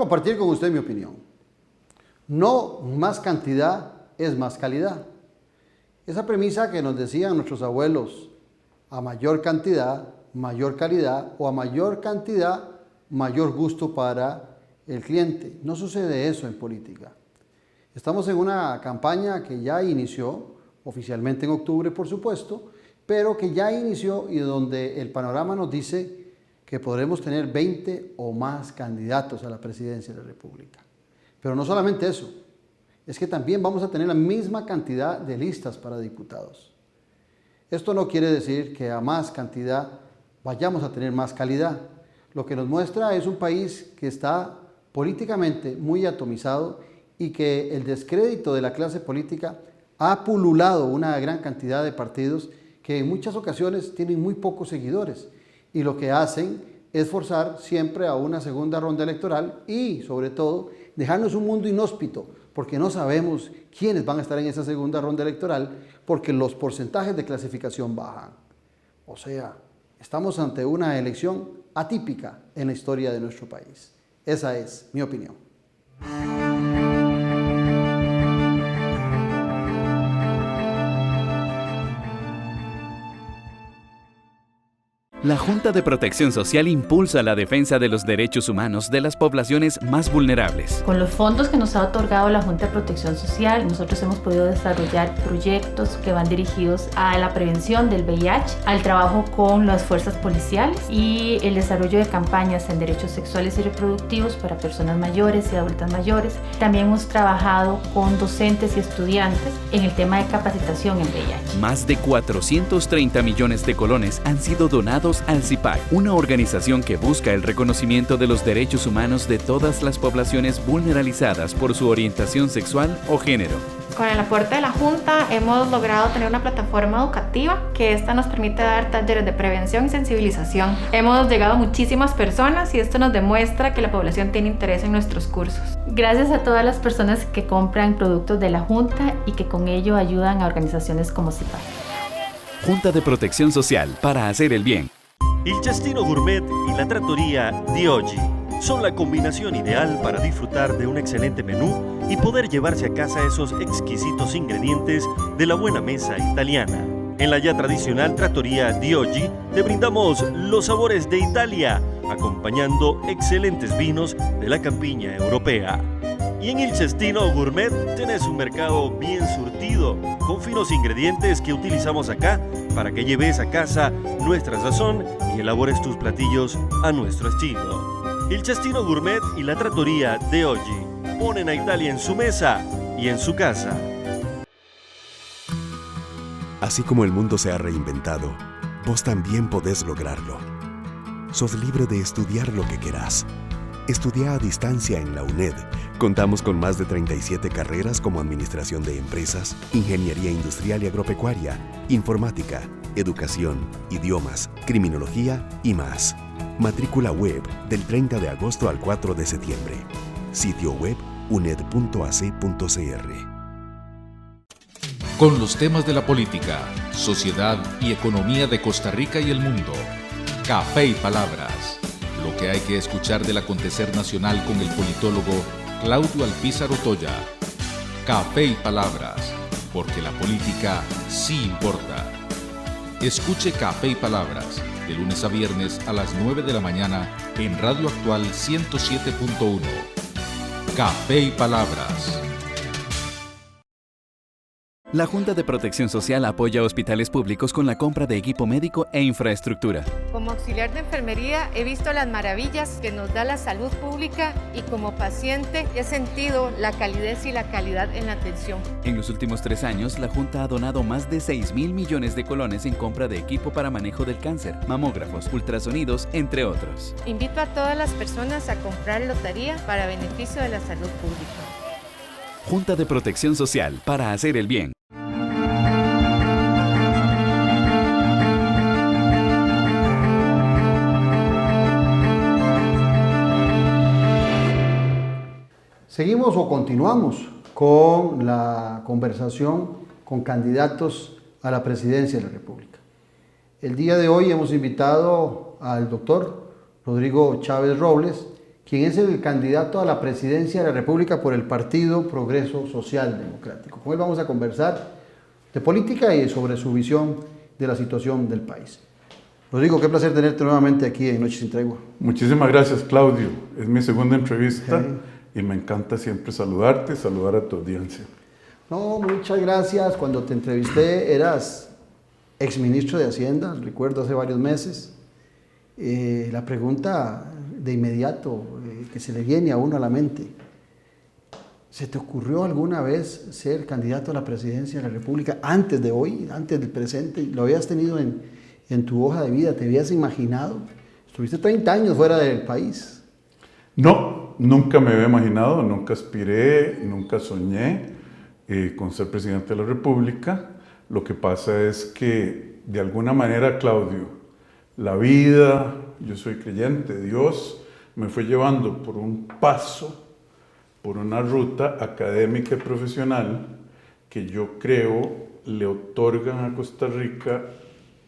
compartir con usted mi opinión. No más cantidad es más calidad. Esa premisa que nos decían nuestros abuelos, a mayor cantidad, mayor calidad, o a mayor cantidad, mayor gusto para el cliente. No sucede eso en política. Estamos en una campaña que ya inició, oficialmente en octubre por supuesto, pero que ya inició y donde el panorama nos dice que podremos tener 20 o más candidatos a la presidencia de la República. Pero no solamente eso, es que también vamos a tener la misma cantidad de listas para diputados. Esto no quiere decir que a más cantidad vayamos a tener más calidad. Lo que nos muestra es un país que está políticamente muy atomizado y que el descrédito de la clase política ha pululado una gran cantidad de partidos que en muchas ocasiones tienen muy pocos seguidores y lo que hacen es forzar siempre a una segunda ronda electoral y, sobre todo, dejarnos un mundo inhóspito, porque no sabemos quiénes van a estar en esa segunda ronda electoral, porque los porcentajes de clasificación bajan. O sea, estamos ante una elección atípica en la historia de nuestro país. Esa es mi opinión. La Junta de Protección Social impulsa la defensa de los derechos humanos de las poblaciones más vulnerables. Con los fondos que nos ha otorgado la Junta de Protección Social, nosotros hemos podido desarrollar proyectos que van dirigidos a la prevención del VIH, al trabajo con las fuerzas policiales y el desarrollo de campañas en derechos sexuales y reproductivos para personas mayores y adultas mayores. También hemos trabajado con docentes y estudiantes en el tema de capacitación en VIH. Más de 430 millones de colones han sido donados al CIPAC, una organización que busca el reconocimiento de los derechos humanos de todas las poblaciones vulnerabilizadas por su orientación sexual o género. Con el aporte de la Junta hemos logrado tener una plataforma educativa que esta nos permite dar talleres de prevención y sensibilización. Hemos llegado a muchísimas personas y esto nos demuestra que la población tiene interés en nuestros cursos. Gracias a todas las personas que compran productos de la Junta y que con ello ayudan a organizaciones como CIPAC. Junta de Protección Social para hacer el bien. Il Cestino Gourmet y la Trattoria Di Oggi son la combinación ideal para disfrutar de un excelente menú y poder llevarse a casa esos exquisitos ingredientes de la buena mesa italiana. En la ya tradicional Trattoria Di Oggi te brindamos los sabores de Italia, acompañando excelentes vinos de la campiña europea. Y en Il Cestino Gourmet tenés un mercado bien surtido, con finos ingredientes que utilizamos acá para que lleves a casa nuestra sazón y elabores tus platillos a nuestro estilo. Il Cestino Gourmet y la Trattoria Di Oggi ponen a Italia en su mesa y en su casa. Así como el mundo se ha reinventado, vos también podés lograrlo. Sos libre de estudiar lo que querás. Estudia a distancia en la UNED. Contamos con más de 37 carreras como Administración de Empresas, Ingeniería Industrial y Agropecuaria, Informática, Educación, Idiomas, Criminología y más. Matrícula web del 30 de agosto al 4 de septiembre. Sitio web uned.ac.cr. Con los temas de la política, sociedad y economía de Costa Rica y el mundo. Café y Palabras. Lo que hay que escuchar del acontecer nacional con el politólogo Claudio Alpizar Otoya. Café y Palabras, porque la política sí importa. Escuche Café y Palabras, de lunes a viernes a las 9 de la mañana en Radio Actual 107.1. Café y Palabras. La Junta de Protección Social apoya a hospitales públicos con la compra de equipo médico e infraestructura. Como auxiliar de enfermería he visto las maravillas que nos da la salud pública y como paciente he sentido la calidez y la calidad en la atención. En los últimos 3 años, la Junta ha donado más de 6.000 millones de colones en compra de equipo para manejo del cáncer, mamógrafos, ultrasonidos, entre otros. Invito a todas las personas a comprar lotería para beneficio de la salud pública. Junta de Protección Social para hacer el bien. Seguimos o continuamos con la conversación con candidatos a la presidencia de la República. El día de hoy hemos invitado al doctor Rodrigo Chávez Robles, quien es el candidato a la presidencia de la República por el Partido Progreso Social Democrático. Con él vamos a conversar de política y sobre su visión de la situación del país. Rodrigo, qué placer tenerte nuevamente aquí en Noche Sin Tregua. Muchísimas gracias, Claudio. Es mi segunda entrevista y me encanta siempre saludarte y saludar a tu audiencia. No, muchas gracias. Cuando te entrevisté eras exministro de Hacienda, recuerdo hace varios meses. La pregunta de inmediato que se le viene a uno a la mente, ¿se te ocurrió alguna vez ser candidato a la presidencia de la República antes de hoy, antes del presente? ¿Lo habías tenido en tu hoja de vida? ¿Te habías imaginado? Estuviste 30 años fuera del país. No, nunca me había imaginado, nunca aspiré, nunca soñé con ser presidente de la República. Lo que pasa es que, de alguna manera, Claudio, la vida, yo soy creyente, Dios me fue llevando por un paso, por una ruta académica y profesional que yo creo le otorgan a Costa Rica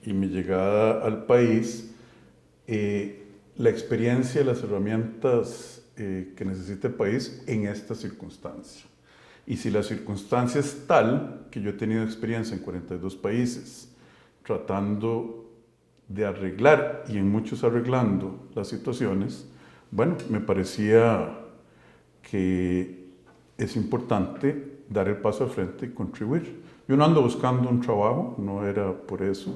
y mi llegada al país la experiencia y las herramientas que necesita el país en esta circunstancia. Y si la circunstancia es tal que yo he tenido experiencia en 42 países tratando de arreglar y en muchos arreglando las situaciones, bueno, me parecía que es importante dar el paso al frente y contribuir. Yo no ando buscando un trabajo, no era por eso.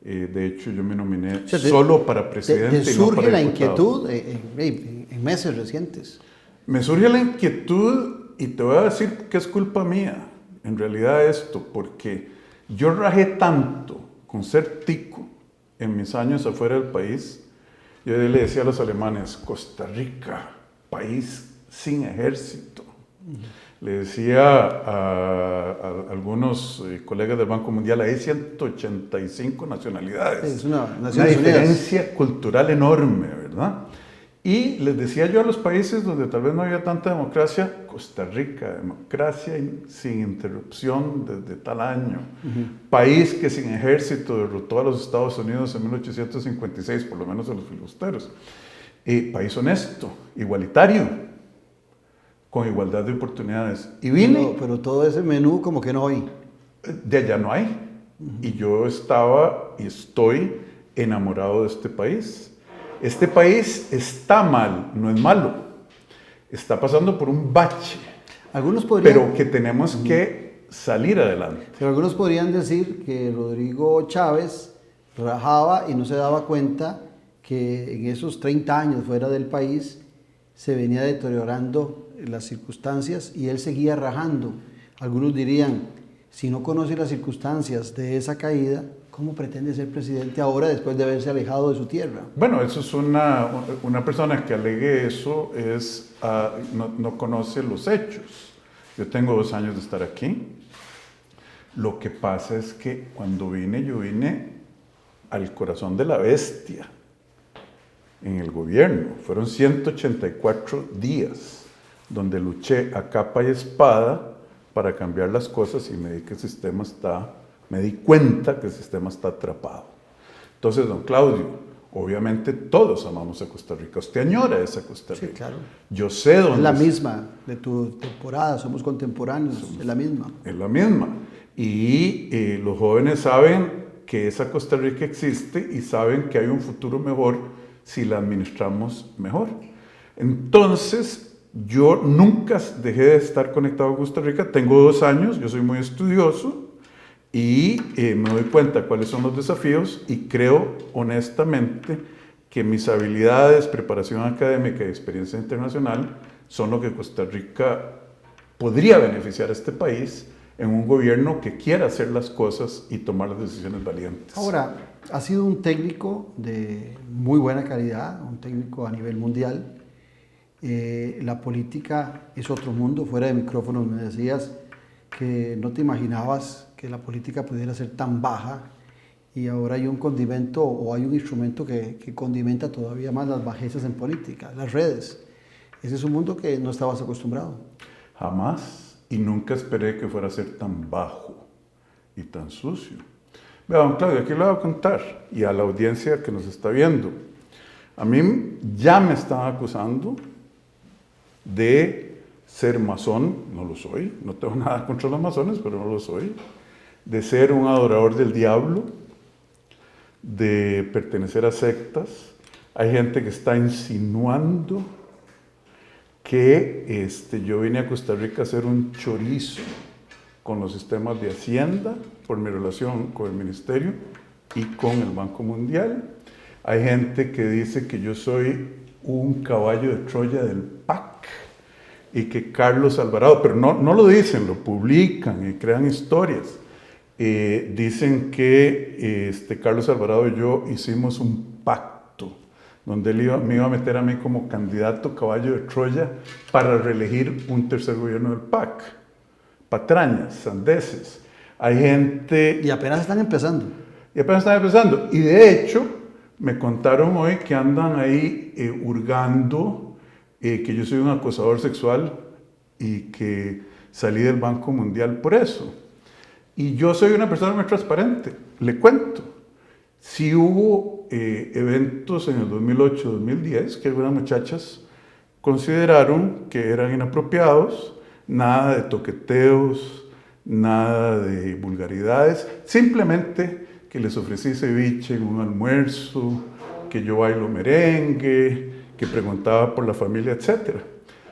De hecho, yo me nominé solo para presidente. ¿Te surge y no para la inquietud en meses recientes? Me surge la inquietud y te voy a decir que es culpa mía, en realidad esto, porque yo rajé tanto con ser tico en mis años afuera del país. Yo le decía a los alemanes, Costa Rica, país sin ejército. Le decía a algunos colegas del Banco Mundial, hay 185 nacionalidades. Es una diferencia cultural enorme, ¿verdad? Y les decía yo a los países donde tal vez no había tanta democracia, Costa Rica, democracia sin interrupción desde tal año. País que sin ejército derrotó a los Estados Unidos en 1856, por lo menos a los filibusteros. País honesto, igualitario, con igualdad de oportunidades. Y vine... Pero todo ese menú como que no hay. De allá no hay. Y yo estaba y estoy enamorado de este país. Este país está mal, no es malo. Está pasando por un bache. Pero que tenemos que salir adelante. Pero algunos podrían decir que Rodrigo Chávez rajaba y no se daba cuenta que en esos 30 años fuera del país se venía deteriorando las circunstancias y él seguía rajando. Algunos dirían, si no conoce las circunstancias de esa caída, ¿cómo pretende ser presidente ahora después de haberse alejado de su tierra? Bueno, eso es una persona que alegue eso, no conoce los hechos. Yo tengo 2 años de estar aquí. Lo que pasa es que cuando vine, yo vine al corazón de la bestia en el gobierno. Fueron 184 días donde luché a capa y espada para cambiar las cosas y me di cuenta que el sistema está atrapado. Entonces, don Claudio, obviamente todos amamos a Costa Rica. Usted añora esa Costa Rica. Sí, claro. Yo sé dónde... Es la misma de tu temporada, somos contemporáneos, es la misma. Es la misma. Y los jóvenes saben que esa Costa Rica existe y saben que hay un futuro mejor si la administramos mejor. Entonces, yo nunca dejé de estar conectado a Costa Rica. Tengo 2 años, yo soy muy estudioso y me doy cuenta cuáles son los desafíos y creo honestamente que mis habilidades, preparación académica y experiencia internacional son lo que Costa Rica podría beneficiar a este país en un gobierno que quiera hacer las cosas y tomar las decisiones valientes. Ahora, ha sido un técnico de muy buena calidad, un técnico a nivel mundial. La política es otro mundo. Fuera de micrófonos me decías que no te imaginabas que la política pudiera ser tan baja y ahora hay un condimento o hay un instrumento que condimenta todavía más las bajezas en política, las redes. Ese es un mundo que no estabas acostumbrado. Jamás, y nunca esperé que fuera a ser tan bajo y tan sucio. Vea, don Claudio, aquí le voy a contar, y a la audiencia que nos está viendo. A mí ya me estaban acusando de ser masón, no lo soy, no tengo nada contra los masones, pero no lo soy, de ser un adorador del diablo, de pertenecer a sectas. Hay gente que está insinuando que yo vine a Costa Rica a hacer un chorizo con los sistemas de Hacienda por mi relación con el Ministerio y con el Banco Mundial. Hay gente que dice que yo soy un caballo de Troya del PAC y que Carlos Alvarado, pero no lo dicen, lo publican y crean historias. Dicen que Carlos Alvarado y yo hicimos un pacto donde él me iba a meter a mí como candidato caballo de Troya para reelegir un tercer gobierno del PAC. Patrañas, sandeces. Hay gente... Y apenas están empezando. Y de hecho, me contaron hoy que andan ahí hurgando que yo soy un acosador sexual y que salí del Banco Mundial por eso. Y yo soy una persona muy transparente. Le cuento. Sí hubo eventos en el 2008-2010 que algunas muchachas consideraron que eran inapropiados, nada de toqueteos, nada de vulgaridades, simplemente que les ofrecí ceviche en un almuerzo, que yo bailo merengue, que preguntaba por la familia, etc.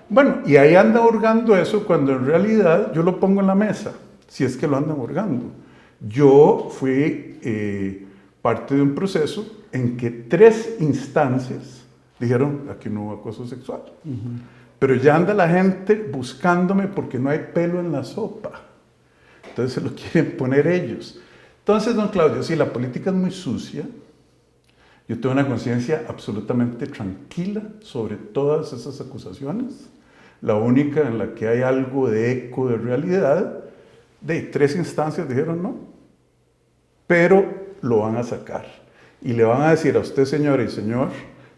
Bueno, y ahí andan hurgando eso cuando en realidad yo lo pongo en la mesa, si es que lo andan hurgando. Yo fui parte de un proceso en que 3 instancias dijeron aquí no hubo acoso sexual. Pero ya anda la gente buscándome porque no hay pelo en la sopa. Entonces se lo quieren poner ellos. Entonces, don Claudio, sí, la política es muy sucia. Yo tengo una conciencia absolutamente tranquila sobre todas esas acusaciones. La única en la que hay algo de eco de realidad, de 3 instancias dijeron no. Pero lo van a sacar. Y le van a decir a usted, señora y señor,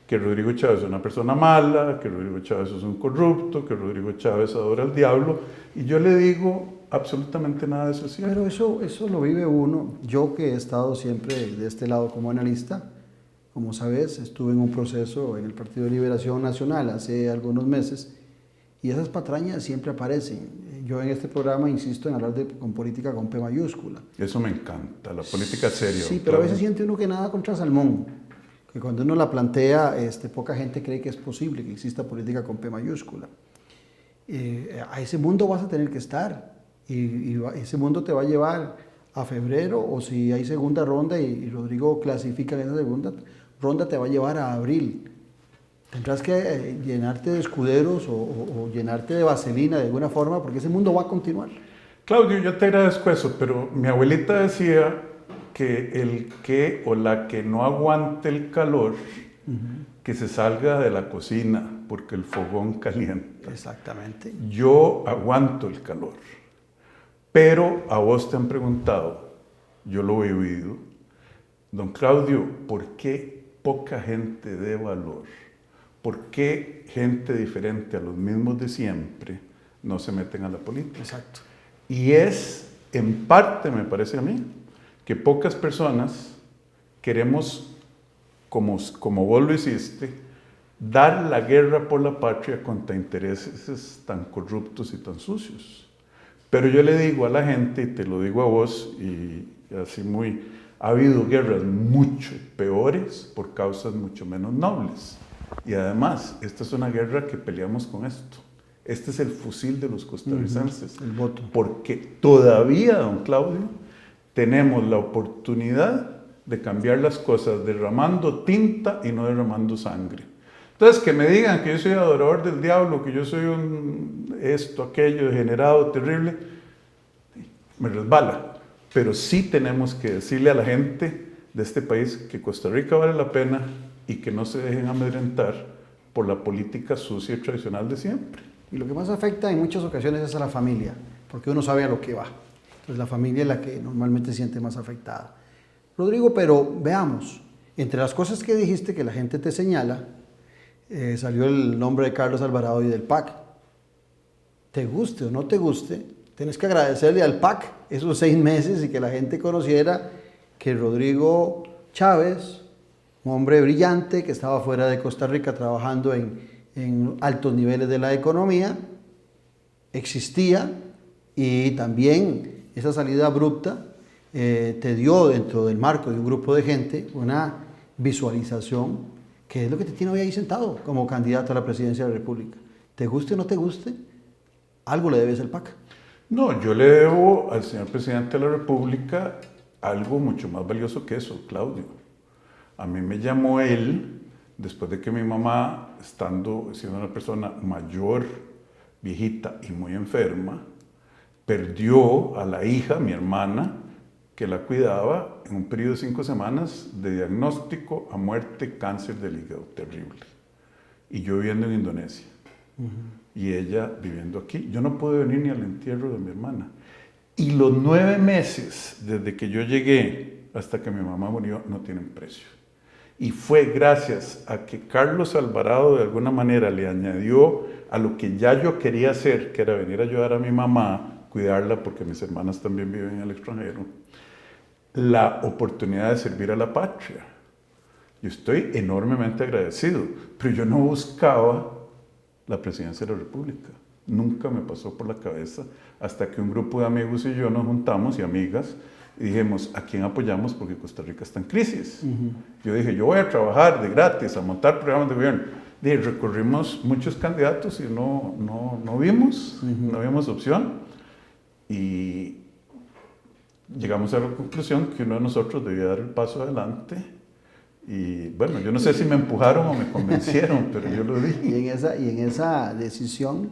que Rodrigo Chávez es una persona mala, que Rodrigo Chávez es un corrupto, que Rodrigo Chávez adora al diablo. Y yo le digo, absolutamente nada de eso es cierto. Pero eso lo vive uno. Yo que he estado siempre de este lado como analista, como sabes, estuve en un proceso en el Partido de Liberación Nacional hace algunos meses y esas patrañas siempre aparecen. Yo en este programa insisto en hablar con política con P mayúscula. Eso me encanta, la política seria. Sí, pero a veces siente uno que nada contra Salmón. Que cuando uno la plantea, poca gente cree que es posible que exista política con P mayúscula. A ese mundo vas a tener que estar y ese mundo te va a llevar a febrero o si hay segunda ronda y Rodrigo clasifica en esa segunda ronda te va a llevar a abril. Tendrás que llenarte de escuderos o llenarte de vaselina de alguna forma porque ese mundo va a continuar. Claudio, yo te agradezco eso, pero mi abuelita decía que el que o la que no aguante el calor, que se salga de la cocina porque el fogón calienta. Exactamente. Yo aguanto el calor, pero a vos te han preguntado, yo lo he oído, don Claudio, ¿por qué poca gente de valor? ¿Por qué gente diferente a los mismos de siempre no se meten a la política? Exacto. Y es, en parte, me parece a mí, que pocas personas queremos, como vos lo hiciste, dar la guerra por la patria contra intereses tan corruptos y tan sucios. Pero yo le digo a la gente, y te lo digo a vos, y así ha habido guerras mucho peores por causas mucho menos nobles. Y además, esta es una guerra que peleamos con esto. Este es el fusil de los costarricenses. El voto. Porque todavía, don Claudio, tenemos la oportunidad de cambiar las cosas derramando tinta y no derramando sangre. Entonces, que me digan que yo soy adorador del diablo, que yo soy aquello, degenerado, terrible, me resbala. Pero sí tenemos que decirle a la gente de este país que Costa Rica vale la pena y que no se dejen amedrentar por la política sucia y tradicional de siempre. Y lo que más afecta en muchas ocasiones es a la familia, porque uno sabe a lo que va. Entonces la familia es la que normalmente se siente más afectada. Rodrigo, pero veamos, entre las cosas que dijiste que la gente te señala, salió el nombre de Carlos Alvarado y del PAC. Te guste o no te guste, tienes que agradecerle al PAC esos 6 meses y que la gente conociera que Rodrigo Chávez, un hombre brillante que estaba fuera de Costa Rica trabajando en en altos niveles de la economía, existía, y también esa salida abrupta te dio dentro del marco de un grupo de gente una visualización que es lo que te tiene hoy ahí sentado como candidato a la presidencia de la República. Te guste o no te guste, algo le debes al PAC. No, yo le debo al señor presidente de la República algo mucho más valioso que eso, Claudio. A mí me llamó él después de que mi mamá, siendo una persona mayor, viejita y muy enferma, perdió a la hija, mi hermana, que la cuidaba en un periodo de 5 semanas de diagnóstico a muerte, cáncer del hígado, terrible. Y yo viviendo en Indonesia. Y ella viviendo aquí. Yo no pude venir ni al entierro de mi hermana. Y los 9 meses desde que yo llegué hasta que mi mamá murió no tienen precio. Y fue gracias a que Carlos Alvarado de alguna manera le añadió a lo que ya yo quería hacer, que era venir a ayudar a mi mamá, cuidarla porque mis hermanas también viven en el extranjero, la oportunidad de servir a la patria. Yo estoy enormemente agradecido, pero yo no buscaba la presidencia de la República. Nunca me pasó por la cabeza hasta que un grupo de amigos y yo nos juntamos y amigas y dijimos, ¿a quién apoyamos? Porque Costa Rica está en crisis. Yo dije, yo voy a trabajar de gratis, a montar programas de gobierno. Recorrimos muchos candidatos y no vimos opción. Y llegamos a la conclusión que uno de nosotros debía dar el paso adelante. Y bueno, yo no sé si me empujaron o me convencieron, pero yo lo dije. Y en esa decisión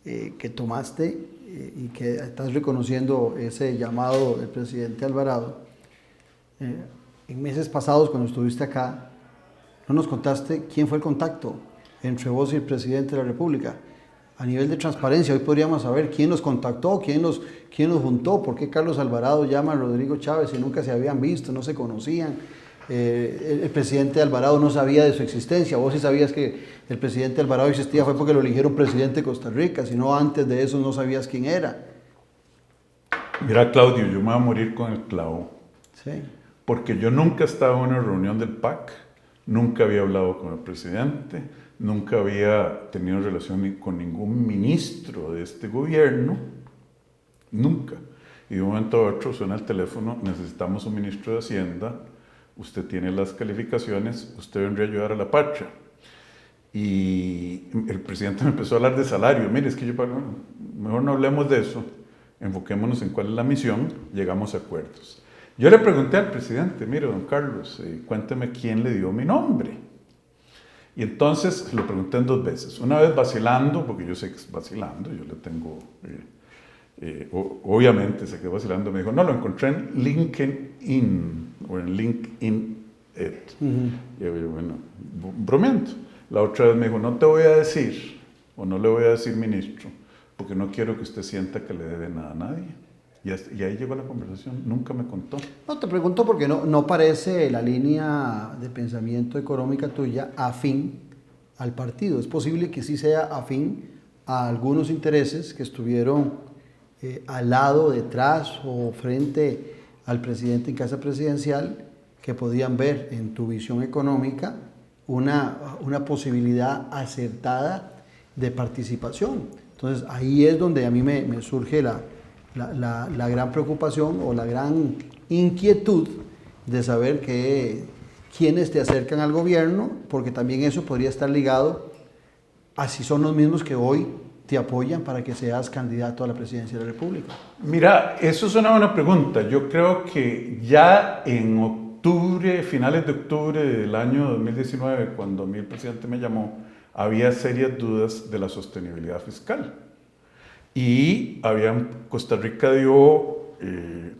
que tomaste y que estás reconociendo ese llamado del presidente Alvarado, en meses pasados cuando estuviste acá, no nos contaste quién fue el contacto entre vos y el presidente de la República. A nivel de transparencia, hoy podríamos saber quién los contactó, quién los juntó, por qué Carlos Alvarado llama a Rodrigo Chávez y nunca se habían visto, no se conocían. El presidente Alvarado no sabía de su existencia. Vos sí sabías que el presidente Alvarado existía, fue porque lo eligieron presidente de Costa Rica, si no antes de eso no sabías quién era. Mira, Claudio, yo me voy a morir con el clavo. Sí. Porque yo nunca estaba en una reunión del PAC, nunca había hablado con el presidente, nunca había tenido relación con ningún ministro de este gobierno, nunca. Y de un momento a otro suena el teléfono, necesitamos un ministro de Hacienda, usted tiene las calificaciones, usted vendría a ayudar a la patria. Y el presidente me empezó a hablar de salario. Mire, es que yo pago, mejor no hablemos de eso, enfoquémonos en cuál es la misión, llegamos a acuerdos. Yo le pregunté al presidente, mire, don Carlos, cuénteme quién le dio mi nombre. Y entonces lo pregunté en 2 veces. Una vez vacilando, porque yo sé que es vacilando, yo le tengo... obviamente se quedó vacilando, me dijo, no, lo encontré en LinkedIn o en LinkedIn. Y yo, bueno, bromeando. La otra vez me dijo, no te voy a decir, o no le voy a decir ministro, porque no quiero que usted sienta que le debe nada a nadie. Y ahí llegó la conversación, nunca me contó. No, te pregunto porque no parece la línea de pensamiento económica tuya afín al partido. Es posible que sí sea afín a algunos intereses que estuvieron al lado, detrás o frente al presidente en casa presidencial, que podían ver en tu visión económica una posibilidad acertada de participación. Entonces ahí es donde a mí me surge la gran preocupación o la gran inquietud de saber quiénes te acercan al gobierno, porque también eso podría estar ligado a si son los mismos que hoy te apoyan para que seas candidato a la presidencia de la República. Mira, eso es una buena pregunta. Yo creo que ya en octubre, finales de octubre del año 2019, cuando a mí el presidente me llamó, había serias dudas de la sostenibilidad fiscal. Y Costa Rica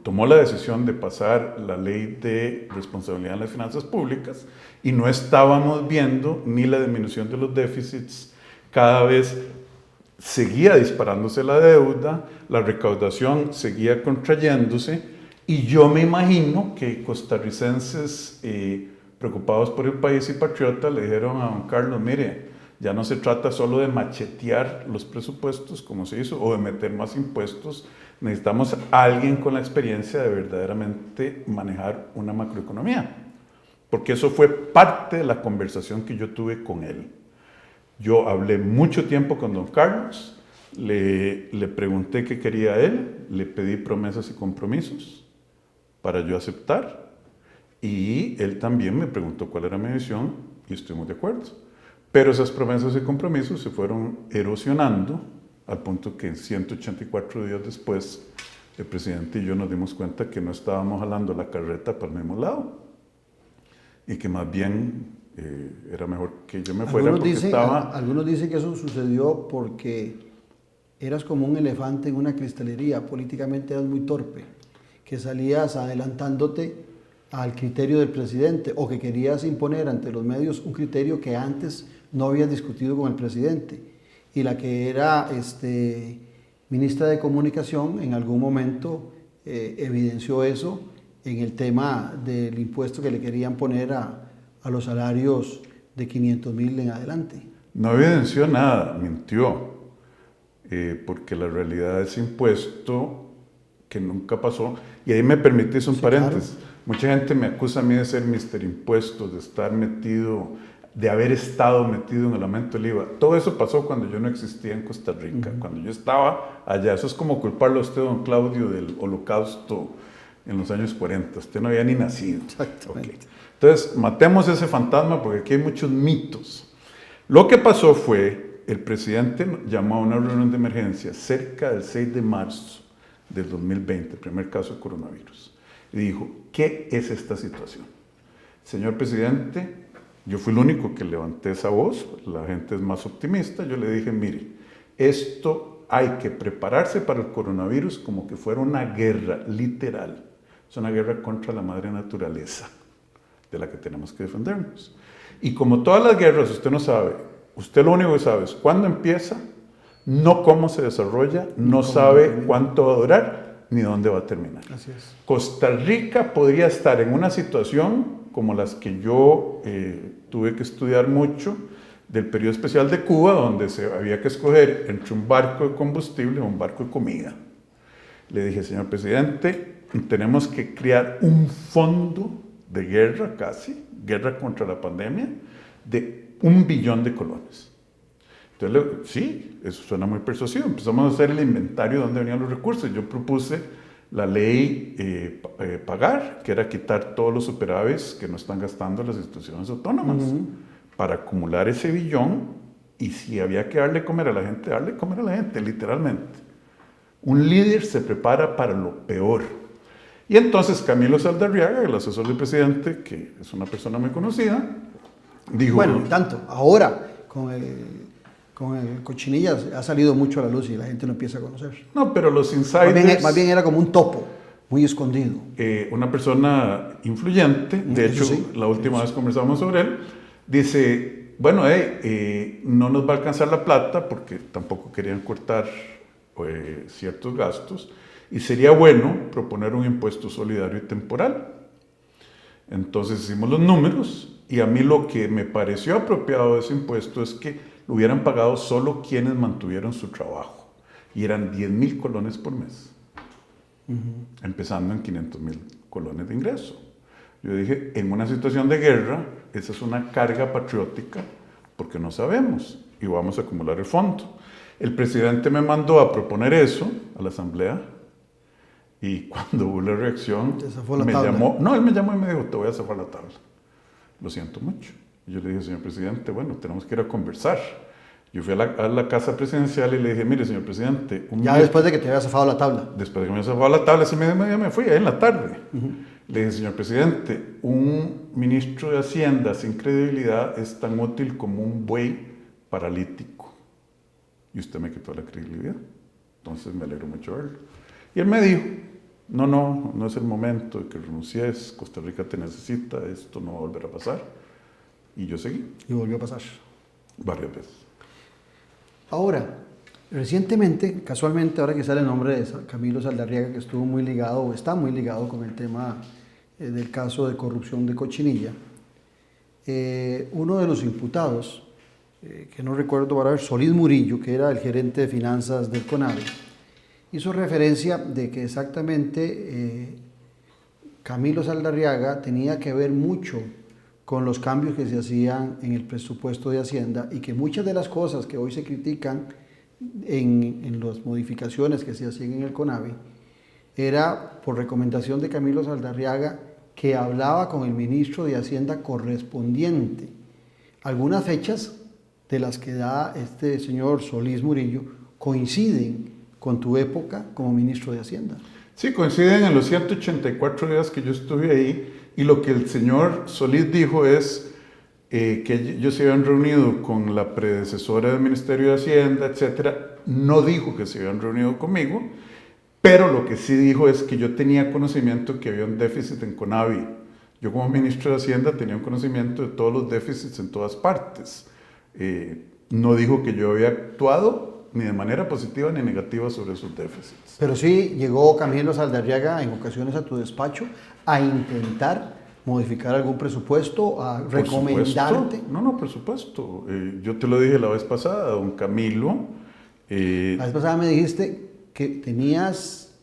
tomó la decisión de pasar la ley de responsabilidad en las finanzas públicas y no estábamos viendo ni la disminución de los déficits. Cada vez seguía disparándose la deuda, la recaudación seguía contrayéndose y yo me imagino que costarricenses preocupados por el país y patriotas le dijeron a don Carlos, mire, ya no se trata solo de machetear los presupuestos como se hizo o de meter más impuestos, necesitamos a alguien con la experiencia de verdaderamente manejar una macroeconomía, porque eso fue parte de la conversación que yo tuve con él. Yo hablé mucho tiempo con don Carlos, le pregunté qué quería él, le pedí promesas y compromisos para yo aceptar, y él también me preguntó cuál era mi visión y estuvimos de acuerdo. Pero esas promesas y compromisos se fueron erosionando al punto que 184 días después el presidente y yo nos dimos cuenta que no estábamos jalando la carreta para el mismo lado y que más bien era mejor que yo me fuera Algunos dicen que eso sucedió porque eras como un elefante en una cristalería, políticamente eras muy torpe, que salías adelantándote al criterio del presidente o que querías imponer ante los medios un criterio que antes no habías discutido con el presidente. Y la que era ministra de Comunicación en algún momento evidenció eso en el tema del impuesto que le querían poner a los salarios de 500,000 en adelante. No evidenció nada, mintió, porque la realidad de ese impuesto que nunca pasó, y ahí me permitís un paréntesis. Claro. Mucha gente me acusa a mí de ser Mr. Impuestos, de estar metido, de haber estado metido en el aumento del IVA. Todo eso pasó cuando yo no existía en Costa Rica, cuando yo estaba allá. Eso es como culparlo a usted, don Claudio, del holocausto en los años 40. Usted no había ni nacido. Exactamente. Okay. Entonces, matemos ese fantasma porque aquí hay muchos mitos. Lo que pasó fue, el presidente llamó a una reunión de emergencia cerca del 6 de marzo del 2020, el primer caso de coronavirus, y dijo, ¿qué es esta situación? Señor presidente, yo fui el único que levanté esa voz, la gente es más optimista, yo le dije, mire, esto hay que prepararse para el coronavirus como que fuera una guerra, literal. Es una guerra contra la madre naturaleza, de la que tenemos que defendernos. Y como todas las guerras, usted no sabe, usted lo único que sabe es cuándo empieza, no cómo se desarrolla, no sabe cuánto va a durar, ni dónde va a terminar. Así es. Costa Rica podría estar en una situación como las que yo tuve que estudiar mucho del periodo especial de Cuba, donde se había que escoger entre un barco de combustible o un barco de comida. Le dije, señor presidente, tenemos que crear un fondo de guerra casi, guerra contra la pandemia, de 1 billón de colones. Entonces, sí, eso suena muy persuasivo. Empezamos a hacer el inventario de dónde venían los recursos. Yo propuse la ley Pagar, que era quitar todos los superávits que no están gastando las instituciones autónomas, para acumular ese billón, y si había que darle comer a la gente, darle comer a la gente, literalmente. Un líder se prepara para lo peor. Y entonces Camilo Saldarriaga, el asesor del presidente, que es una persona muy conocida, dijo... Bueno, tanto, ahora con el Cochinilla ha salido mucho a la luz y la gente lo empieza a conocer. No, pero los insiders... Más bien era como un topo, muy escondido. Una persona influyente, de hecho, sí, la última vez conversamos sobre él, dice, bueno, no nos va a alcanzar la plata porque tampoco querían cortar ciertos gastos, y sería bueno proponer un impuesto solidario y temporal. Entonces hicimos los números, y a mí lo que me pareció apropiado de ese impuesto es que lo hubieran pagado solo quienes mantuvieron su trabajo, y eran 10,000 colones por mes, empezando en 500,000 colones de ingreso. Yo dije, en una situación de guerra, esa es una carga patriótica, porque no sabemos, y vamos a acumular el fondo. El presidente me mandó a proponer eso a la asamblea, y cuando hubo la reacción, me llamó, no, él me llamó y me dijo, te voy a zafar la tabla. Lo siento mucho. Y yo le dije, señor presidente, bueno, tenemos que ir a conversar. Yo fui a la casa presidencial y le dije, mire, señor presidente... después de que te había zafado la tabla. Después de que me había zafado la tabla, ese medio me fui, ahí en la tarde. Le dije, señor presidente, un ministro de Hacienda sin credibilidad es tan útil como un buey paralítico. Y usted me quitó la credibilidad. Entonces me alegro mucho verlo. Y él me dijo, no es el momento de que renuncies, Costa Rica te necesita, esto no va a volver a pasar. Y yo seguí. Y volvió a pasar. Varias veces. Ahora, recientemente, casualmente, ahora que sale el nombre de Camilo Saldarriaga, que estuvo muy ligado, o está muy ligado con el tema del caso de corrupción de Cochinilla, uno de los imputados, que no recuerdo ahora, Solís Murillo, que era el gerente de finanzas del CONAVE, hizo referencia de que exactamente Camilo Saldarriaga tenía que ver mucho con los cambios que se hacían en el presupuesto de Hacienda y que muchas de las cosas que hoy se critican en las modificaciones que se hacían en el CONAVI era por recomendación de Camilo Saldarriaga, que hablaba con el ministro de Hacienda correspondiente. Algunas fechas de las que da este señor Solís Murillo coinciden con tu época como ministro de Hacienda. Sí, coinciden en los 184 días que yo estuve ahí, y lo que el señor Solís dijo es que ellos se habían reunido con la predecesora del Ministerio de Hacienda, etcétera. No dijo que se habían reunido conmigo, pero lo que sí dijo es que yo tenía conocimiento que había un déficit en CONAVI. Yo como ministro de Hacienda tenía un conocimiento de todos los déficits en todas partes. No dijo que yo había actuado ni de manera positiva ni negativa sobre esos déficits. Pero sí llegó Camilo Saldarriaga en ocasiones a tu despacho a intentar modificar algún presupuesto, a recomendarte. No, por supuesto. Yo te lo dije la vez pasada, don Camilo. La vez pasada me dijiste que tenías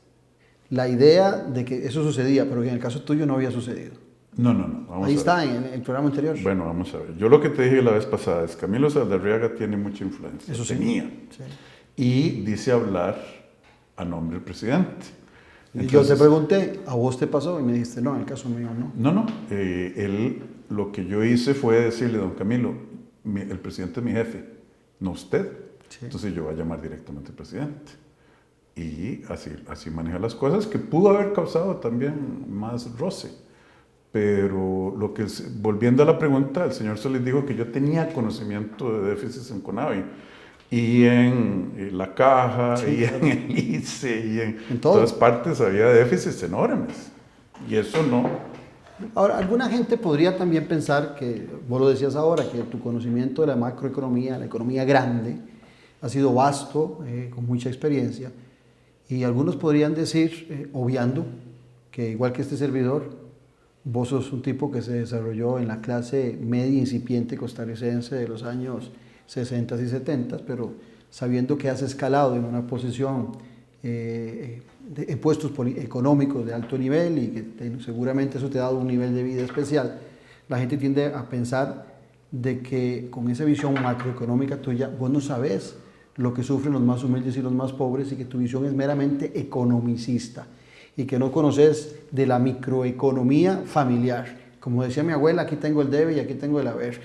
la idea de que eso sucedía, pero que en el caso tuyo no había sucedido. No. Ahí está, en el programa anterior. Bueno, vamos a ver. Yo lo que te dije la vez pasada es que Camilo Saldarriaga tiene mucha influencia. Eso sí. Tenía. Sí. Y dice hablar a nombre del presidente. Entonces, yo te pregunté, ¿a vos te pasó? Y me dijiste, no, en el caso mío no. No. Lo que yo hice fue decirle, don Camilo, el presidente es mi jefe, no usted. Sí. Entonces yo voy a llamar directamente al presidente. Y así maneja las cosas, que pudo haber causado también más roce. Pero volviendo a la pregunta, el señor Solís dijo que yo tenía conocimiento de déficits en CONAVI, y en la Caja, sí, y en el ICE, y en todas partes había déficits enormes. Y eso no. Ahora, alguna gente podría también pensar que, vos lo decías ahora, que tu conocimiento de la macroeconomía, la economía grande, ha sido vasto, con mucha experiencia. Y algunos podrían decir, obviando, que igual que este servidor, vos sos un tipo que se desarrolló en la clase media incipiente costarricense de los años 60 y 70, pero sabiendo que has escalado en una posición en puestos económicos de alto nivel y que seguramente eso te ha dado un nivel de vida especial, la gente tiende a pensar de que con esa visión macroeconómica tuya, vos no sabes lo que sufren los más humildes y los más pobres, y que tu visión es meramente economicista y que no conoces de la microeconomía familiar. Como decía mi abuela, aquí tengo el debe y aquí tengo el haber.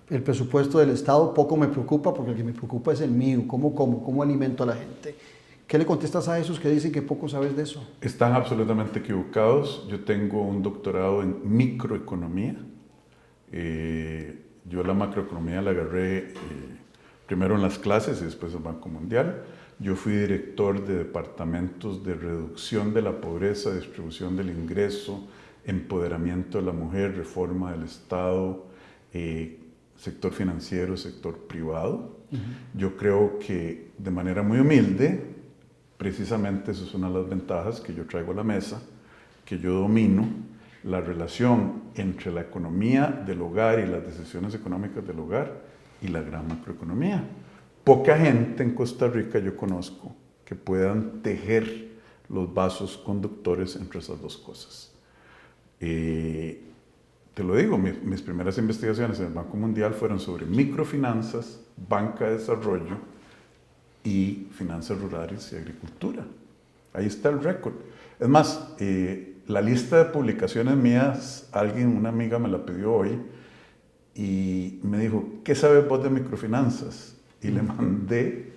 El presupuesto del Estado poco me preocupa, porque el que me preocupa es el mío, cómo alimento a la gente. ¿Qué le contestas a esos que dicen que poco sabes de eso? Están absolutamente equivocados. Yo tengo un doctorado en microeconomía. Yo la macroeconomía la agarré primero en las clases y después en el Banco Mundial. Yo fui director de departamentos de reducción de la pobreza, distribución del ingreso, empoderamiento de la mujer, reforma del Estado, sector financiero, sector privado. Yo creo que de manera muy humilde, precisamente eso es una de las ventajas que yo traigo a la mesa, que yo domino la relación entre la economía del hogar y las decisiones económicas del hogar y la gran macroeconomía. Poca gente en Costa Rica yo conozco que puedan tejer los vasos conductores entre esas dos cosas. Te lo digo, mis primeras investigaciones en el Banco Mundial fueron sobre microfinanzas, banca de desarrollo y finanzas rurales y agricultura. Ahí está el récord. Es más, la lista de publicaciones mías, una amiga me la pidió hoy y me dijo, ¿qué sabes vos de microfinanzas? Y le mandé,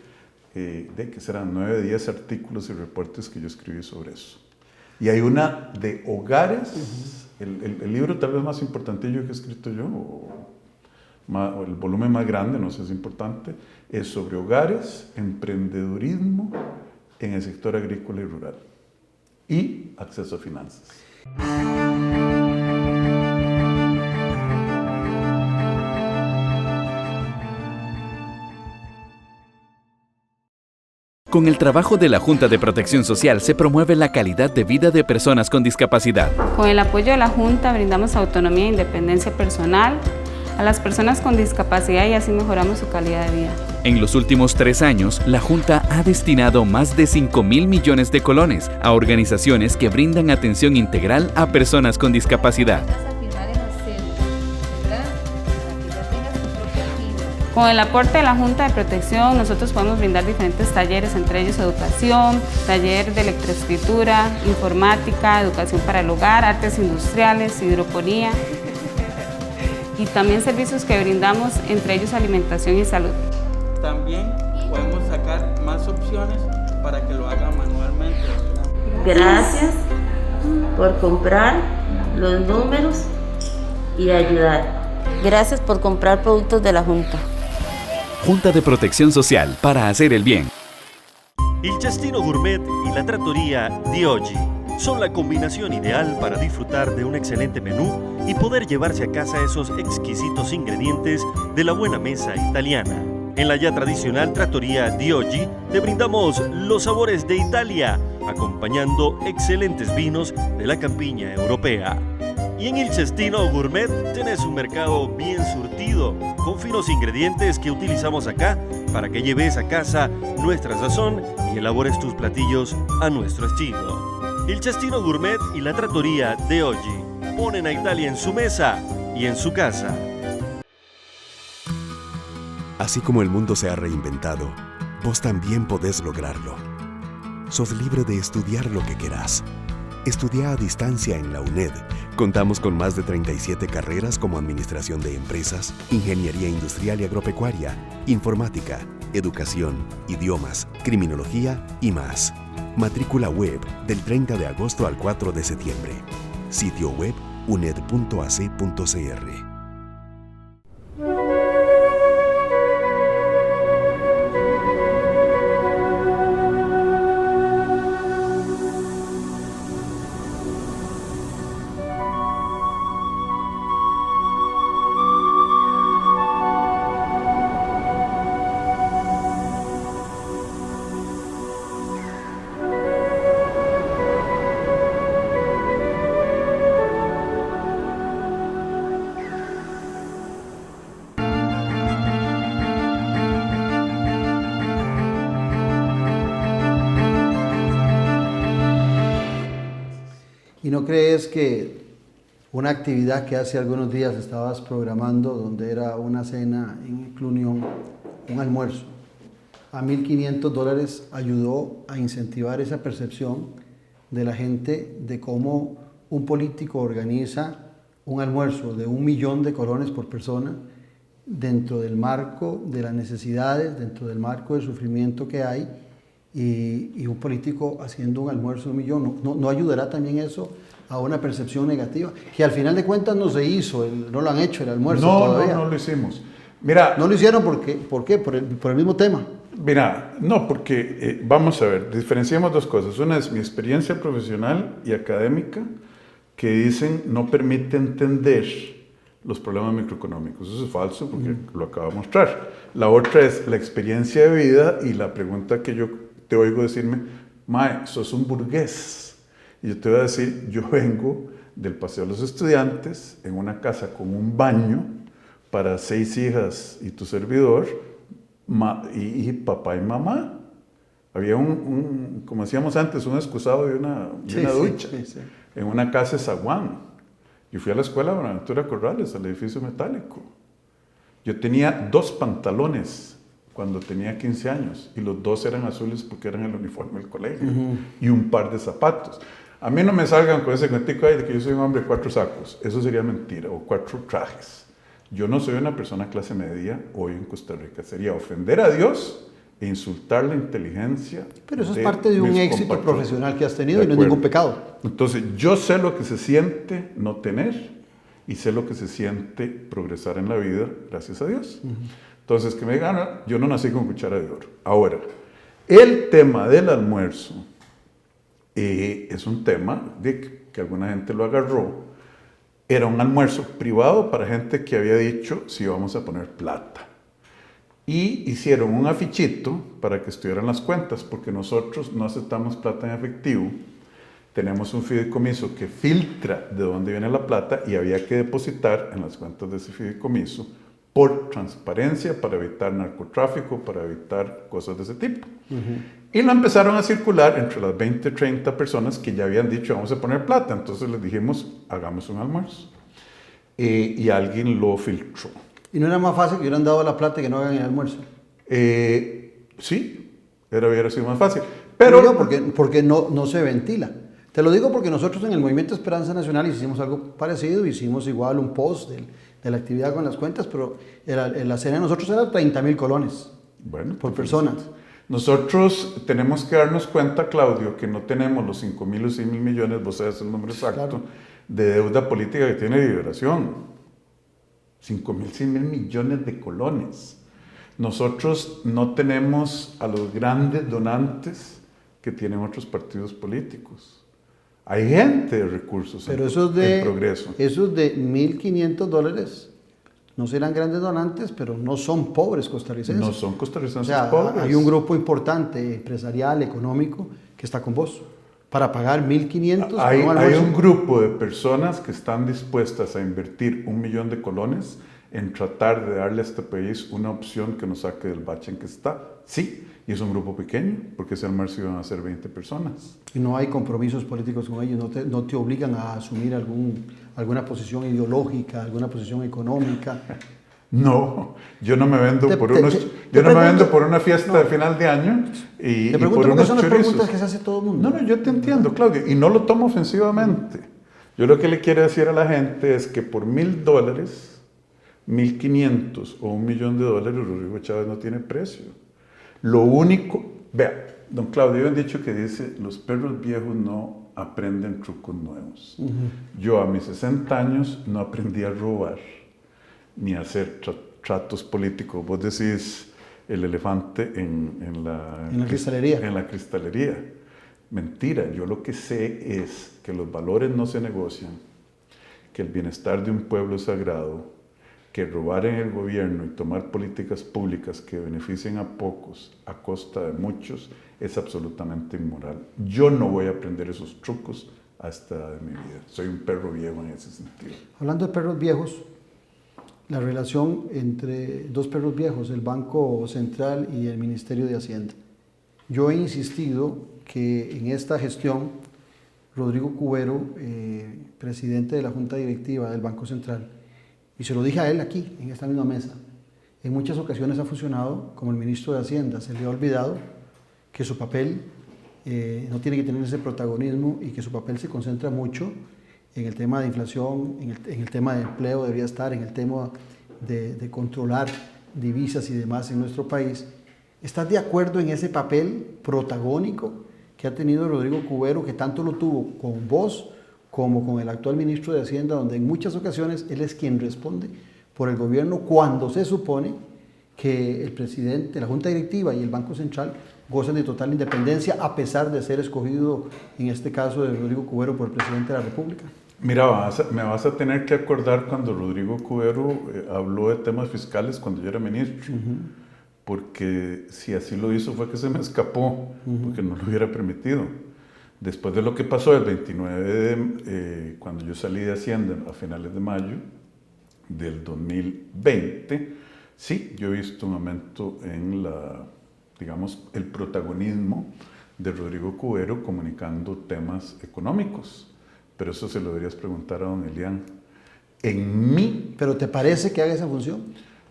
que serán 9 o 10 artículos y reportes que yo escribí sobre eso. Y hay una de hogares, el libro tal vez más importantillo que he escrito yo, o el volumen más grande, no sé si es importante, es sobre hogares, emprendedurismo en el sector agrícola y rural y acceso a finanzas. Con el trabajo de la Junta de Protección Social se promueve la calidad de vida de personas con discapacidad. Con el apoyo de la Junta brindamos autonomía e independencia personal a las personas con discapacidad y así mejoramos su calidad de vida. En los últimos 3 años, la Junta ha destinado más de 5.000 millones de colones a organizaciones que brindan atención integral a personas con discapacidad. Con el aporte de la Junta de Protección, nosotros podemos brindar diferentes talleres, entre ellos educación, taller de electroescritura, informática, educación para el hogar, artes industriales, hidroponía y también servicios que brindamos, entre ellos alimentación y salud. También podemos sacar más opciones para que lo haga manualmente. Gracias por comprar los números y ayudar. Gracias por comprar productos de la Junta. Junta de Protección Social para hacer el bien. Il Cestino Gourmet y la trattoria di oggi son la combinación ideal para disfrutar de un excelente menú y poder llevarse a casa esos exquisitos ingredientes de la buena mesa italiana. En la ya tradicional trattoria di oggi te brindamos los sabores de Italia, acompañando excelentes vinos de la campiña europea. Y en Il Cestino Gourmet tenés un mercado bien surtido, con finos ingredientes que utilizamos acá para que lleves a casa nuestra sazón y elabores tus platillos a nuestro estilo. Il Cestino Gourmet y la trattoria de oggi ponen a Italia en su mesa y en su casa. Así como el mundo se ha reinventado, vos también podés lograrlo. Sos libre de estudiar lo que querás. Estudia a distancia en la UNED. Contamos con más de 37 carreras como Administración de Empresas, Ingeniería Industrial y Agropecuaria, Informática, Educación, Idiomas, Criminología y más. Matrícula web del 30 de agosto al 4 de septiembre. Sitio web uned.ac.cr. ¿Y no crees que una actividad que hace algunos días estabas programando, donde era una cena en Clunión, un almuerzo, a $1.500 ayudó a incentivar esa percepción de la gente de cómo un político organiza un almuerzo de 1 millón de colones por persona dentro del marco de las necesidades, dentro del marco del sufrimiento que hay, y un político haciendo un almuerzo de 1 millón? ¿No ayudará también eso a una percepción negativa? Que al final de cuentas no se hizo, no lo han hecho el almuerzo todavía. No lo hicimos. Mira, ¿no lo hicieron ¿por qué? ¿Por el mismo tema? Mira, no, porque vamos a ver, diferenciamos dos cosas. Una es mi experiencia profesional y académica, que dicen no permite entender los problemas microeconómicos. Eso es falso, porque lo acabo de mostrar. La otra es la experiencia de vida y la pregunta que yo te oigo decirme: Mae, sos un burgués. Y yo te voy a decir, yo vengo del Paseo de los Estudiantes, en una casa con un baño para 6 hijas y tu servidor, y papá y mamá. Había como decíamos antes, un excusado de una ducha, sí. En una casa de Zaguán. Yo fui a la escuela de Buenaventura Corrales, al edificio metálico. Yo tenía 2 pantalones cuando tenía 15 años, y los 2 eran azules porque eran el uniforme del colegio, y un par de zapatos. A mí no me salgan con ese cuentico de que yo soy un hombre de 4 sacos, eso sería mentira, o 4 trajes. Yo no soy una persona clase media hoy en Costa Rica, sería ofender a Dios e insultar la inteligencia. Pero eso es parte de un éxito profesional que has tenido y no es ningún pecado. Entonces, yo sé lo que se siente no tener, y sé lo que se siente progresar en la vida, gracias a Dios. Entonces, que me digan, yo no nací con cuchara de oro. Ahora, el tema del almuerzo es un tema de que alguna gente lo agarró. Era un almuerzo privado para gente que había dicho si vamos a poner plata. Y hicieron un afichito para que estuvieran las cuentas, porque nosotros no aceptamos plata en efectivo. Tenemos un fideicomiso que filtra de dónde viene la plata y había que depositar en las cuentas de ese fideicomiso por transparencia, para evitar narcotráfico, para evitar cosas de ese tipo. Y lo empezaron a circular entre las 20, 30 personas que ya habían dicho vamos a poner plata. Entonces les dijimos, hagamos un almuerzo. Y alguien lo filtró. ¿Y no era más fácil que hubieran dado la plata y que no hagan el almuerzo? Sí, hubiera sido más fácil. Pero digo porque no se ventila. Te lo digo porque nosotros en el Movimiento Esperanza Nacional hicimos algo parecido, hicimos igual un post de la actividad con las cuentas, pero la cena de nosotros era 30,000 colones por persona. Nosotros tenemos que darnos cuenta, Claudio, que no tenemos los 5,000 o 6,000 millones, vos sabes el número exacto, de deuda política que tiene Liberación. 5,000, 6,000 millones de colones. Nosotros no tenemos a los grandes donantes que tienen otros partidos políticos. Hay gente de recursos pero en progreso. Esos de $1,500 no serán grandes donantes, pero no son pobres costarricenses. No son costarricenses pobres. Hay un grupo importante, empresarial, económico, que está con vos para pagar $1,500. Hay un grupo de personas que están dispuestas a invertir 1 millón de colones en tratar de darle a este país una opción que nos saque del bache en que está. Sí, y es un grupo pequeño, porque ese almuerzo iban a ser 20 personas. Y no hay compromisos políticos con ellos, no te obligan a asumir alguna posición ideológica, alguna posición económica. No, yo no me vendo por una fiesta de final de año y te pregunto por porque unos son las chorizos. preguntas que se hace todo el mundo. No, yo te entiendo, Claudio, y no lo tomo ofensivamente. Yo lo que le quiero decir a la gente es que por $1,000, 1,500 o $1 millón, Rodrigo Chávez no tiene precio. Lo único, vea, don Claudio, habían dicho que dice, los perros viejos no aprenden trucos nuevos. Yo a mis 60 años no aprendí a robar, ni a hacer tratos políticos. Vos decís el elefante en la cristalería. En la cristalería. Mentira, yo lo que sé es que los valores no se negocian, que el bienestar de un pueblo es sagrado, que robar en el gobierno y tomar políticas públicas que beneficien a pocos a costa de muchos es absolutamente inmoral. Yo no voy a aprender esos trucos a esta edad de mi vida. Soy un perro viejo en ese sentido. Hablando de perros viejos, la relación entre dos perros viejos, el Banco Central y el Ministerio de Hacienda. Yo he insistido que en esta gestión, Rodrigo Cubero, presidente de la Junta Directiva del Banco Central, y se lo dije a él aquí, en esta misma mesa, en muchas ocasiones ha funcionado como el ministro de Hacienda. Se le ha olvidado que su papel no tiene que tener ese protagonismo y que su papel se concentra mucho en el tema de inflación, en el tema de empleo, debería estar en el tema de controlar divisas y demás en nuestro país. ¿Estás de acuerdo en ese papel protagónico que ha tenido Rodrigo Cubero, que tanto lo tuvo con vos como con el actual ministro de Hacienda, donde en muchas ocasiones él es quien responde por el gobierno cuando se supone que el presidente, la Junta Directiva y el Banco Central gozan de total independencia a pesar de ser escogido, en este caso de Rodrigo Cubero, por el presidente de la República? Mira, me vas a tener que acordar cuando Rodrigo Cubero habló de temas fiscales cuando yo era ministro, porque si así lo hizo fue que se me escapó, porque no lo hubiera permitido. Después de lo que pasó el 29 cuando yo salí de Hacienda a finales de mayo del 2020, sí, yo he visto un aumento en el protagonismo de Rodrigo Cubero comunicando temas económicos. Pero eso se lo deberías preguntar a don Elian. ¿Pero te parece que haga esa función?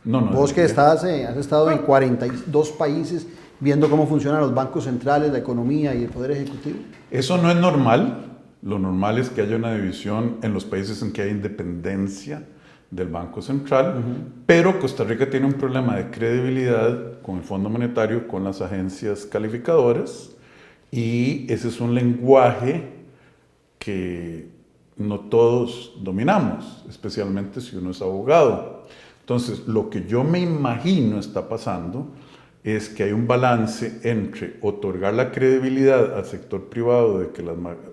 No. Vos que has estado en 42 países viendo cómo funcionan los bancos centrales, la economía y el poder ejecutivo. Eso no es normal. Lo normal es que haya una división en los países en que hay independencia del Banco Central, pero Costa Rica tiene un problema de credibilidad con el Fondo Monetario, con las agencias calificadoras, y ese es un lenguaje que no todos dominamos, especialmente si uno es abogado. Entonces, lo que yo me imagino está pasando es que hay un balance entre otorgar la credibilidad al sector privado de que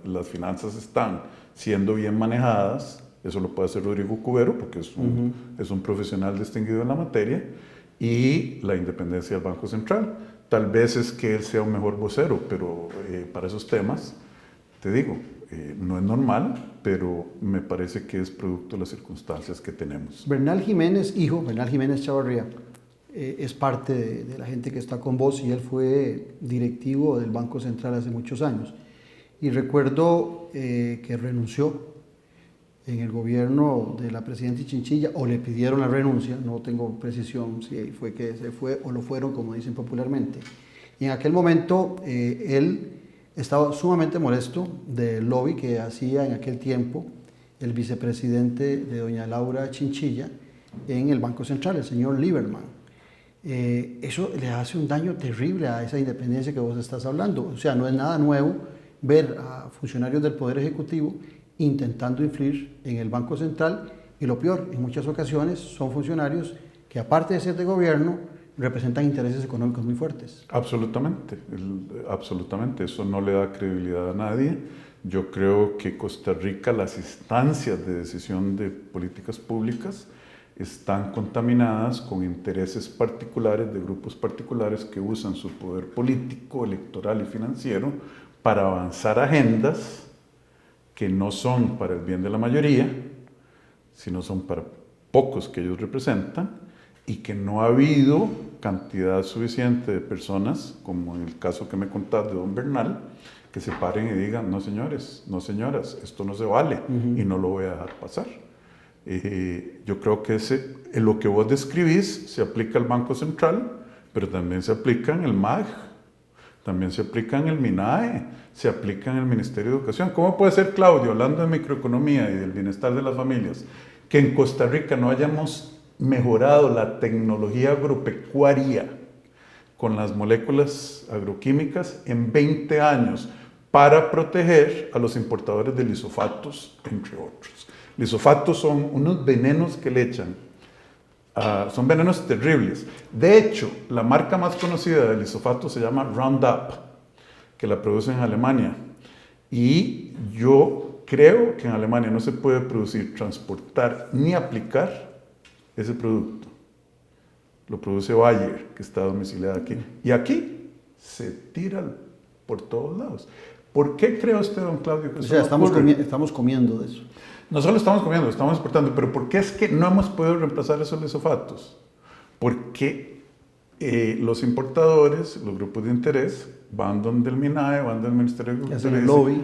las finanzas están siendo bien manejadas, eso lo puede hacer Rodrigo Cubero porque es un profesional distinguido en la materia, y la independencia del Banco Central. Tal vez es que él sea un mejor vocero, pero para esos temas, te digo, no es normal, pero me parece que es producto de las circunstancias que tenemos. Bernal Jiménez, hijo, Bernal Jiménez Chavarría, es parte de la gente que está con vos y él fue directivo del Banco Central hace muchos años. Y recuerdo que renunció en el gobierno de la presidenta Chinchilla, o le pidieron la renuncia, no tengo precisión si fue que se fue o lo fueron, como dicen popularmente. Y en aquel momento él estaba sumamente molesto del lobby que hacía en aquel tiempo el vicepresidente de doña Laura Chinchilla en el Banco Central, el señor Lieberman. Eso le hace un daño terrible a esa independencia que vos estás hablando. O sea, no es nada nuevo ver a funcionarios del Poder Ejecutivo intentando influir en el Banco Central, y lo peor, en muchas ocasiones son funcionarios que, aparte de ser de gobierno, representan intereses económicos muy fuertes. Absolutamente, absolutamente, eso no le da credibilidad a nadie. Yo creo que Costa Rica, las instancias de decisión de políticas públicas están contaminadas con intereses particulares de grupos particulares que usan su poder político, electoral y financiero para avanzar agendas que no son para el bien de la mayoría, sino son para pocos que ellos representan, y que no ha habido cantidad suficiente de personas, como en el caso que me contás de don Bernal, que se paren y digan, no señores, no señoras, esto no se vale y no lo voy a dejar pasar. Yo creo que lo que vos describís se aplica al Banco Central, pero también se aplica en el MAG, también se aplica en el MINAE, se aplica en el Ministerio de Educación. ¿Cómo puede ser, Claudio, hablando de microeconomía y del bienestar de las familias, que en Costa Rica no hayamos mejorado la tecnología agropecuaria con las moléculas agroquímicas en 20 años para proteger a los importadores de lisofatos, entre otros? Lisofatos son unos venenos que le echan. Son venenos terribles. De hecho, la marca más conocida de lisofato se llama Roundup, que la producen en Alemania. Y yo creo que en Alemania no se puede producir, transportar ni aplicar ese producto. Lo produce Bayer, que está domiciliada aquí. Y aquí se tira por todos lados. ¿Por qué cree usted, don Claudio, que eso estamos comiendo de eso? No solo estamos comiendo, estamos exportando, pero ¿por qué es que no hemos podido reemplazar esos lisofatos? Porque los importadores, los grupos de interés, van donde el MINAE, van donde el Ministerio de Agricultura,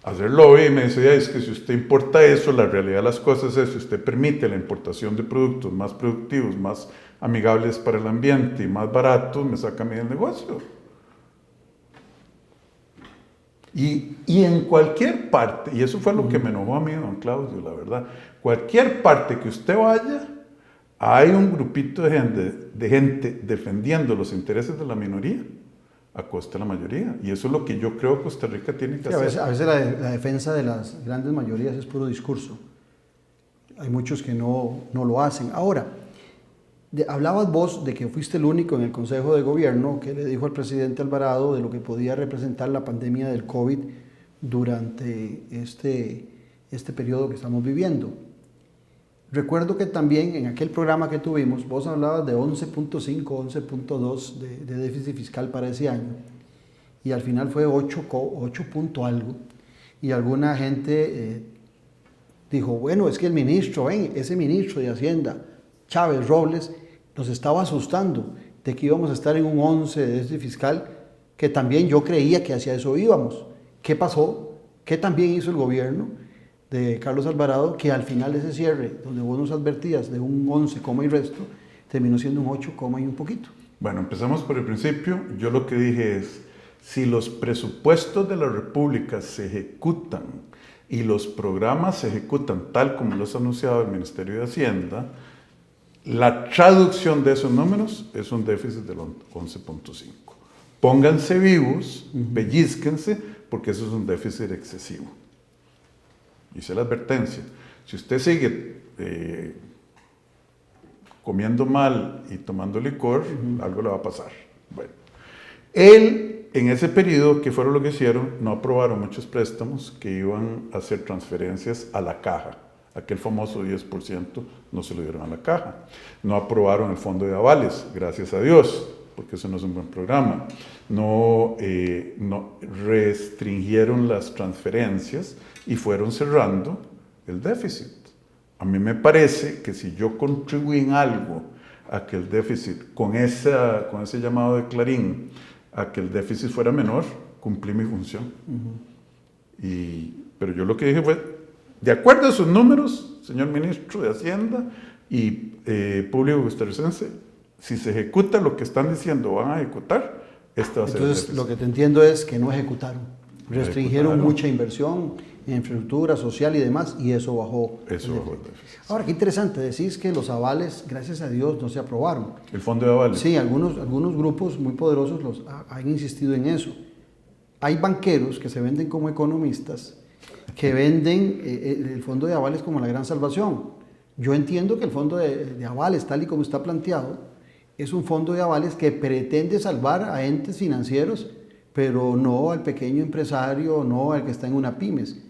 hacer lobby, y me dice, es que si usted importa eso, la realidad de las cosas es, si usted permite la importación de productos más productivos, más amigables para el ambiente y más baratos, me saca a mí del negocio. Y en cualquier parte, y eso fue lo que me enojó a mí, don Claudio, la verdad, cualquier parte que usted vaya, hay un grupito de gente defendiendo los intereses de la minoría a costa de la mayoría. Y eso es lo que yo creo que Costa Rica tiene que hacer. A veces la defensa de las grandes mayorías es puro discurso. Hay muchos que no lo hacen. Ahora, hablabas vos de que fuiste el único en el Consejo de Gobierno que le dijo al presidente Alvarado de lo que podía representar la pandemia del COVID durante este periodo que estamos viviendo. Recuerdo que también en aquel programa que tuvimos, vos hablabas de 11.5, 11.2 de déficit fiscal para ese año, y al final fue 8 punto algo, y alguna gente dijo, bueno, es que el ministro, ese ministro de Hacienda, Chávez Robles, nos estaba asustando de que íbamos a estar en un 11 de déficit fiscal, que también yo creía que hacia eso íbamos. ¿Qué pasó? ¿Qué también hizo el gobierno de Carlos Alvarado? Que al final de ese cierre, donde vos nos advertías de un 11, y resto, terminó siendo un 8, y un poquito. Bueno, empezamos por el principio. Yo lo que dije es, si los presupuestos de la República se ejecutan y los programas se ejecutan tal como los ha anunciado el Ministerio de Hacienda, la traducción de esos números es un déficit del 11.5. Pónganse vivos, pellizquense, porque eso es un déficit excesivo. Hice la advertencia. Si usted sigue comiendo mal y tomando licor, algo le va a pasar. Bueno, en ese periodo, ¿qué fueron lo que hicieron? No aprobaron muchos préstamos que iban a hacer transferencias a la caja. Aquel famoso 10% no se lo dieron a la caja. No aprobaron el fondo de avales, gracias a Dios, porque eso no es un buen programa. No restringieron las transferencias y fueron cerrando el déficit. A mí me parece que si yo contribuí en algo a que el déficit, con ese llamado de Clarín, a que el déficit fuera menor, cumplí mi función. Pero yo lo que dije fue, De acuerdo a sus números, señor ministro de Hacienda y público costarricense, si se ejecuta lo que están diciendo van a ejecutar, este va a ser el Entonces, déficit. lo que te entiendo es que no ejecutaron. Restringieron mucha inversión en infraestructura social y demás, y eso bajó. Eso bajó el déficit. Ahora, qué interesante, decís que los avales, gracias a Dios, no se aprobaron. El fondo de avales. Sí, algunos grupos muy poderosos han insistido en eso. Hay banqueros que se venden como economistas, que venden el fondo de avales como la gran salvación. Yo entiendo que el fondo de avales, tal y como está planteado, es un fondo de avales que pretende salvar a entes financieros, pero no al pequeño empresario, no al que está en una pymes.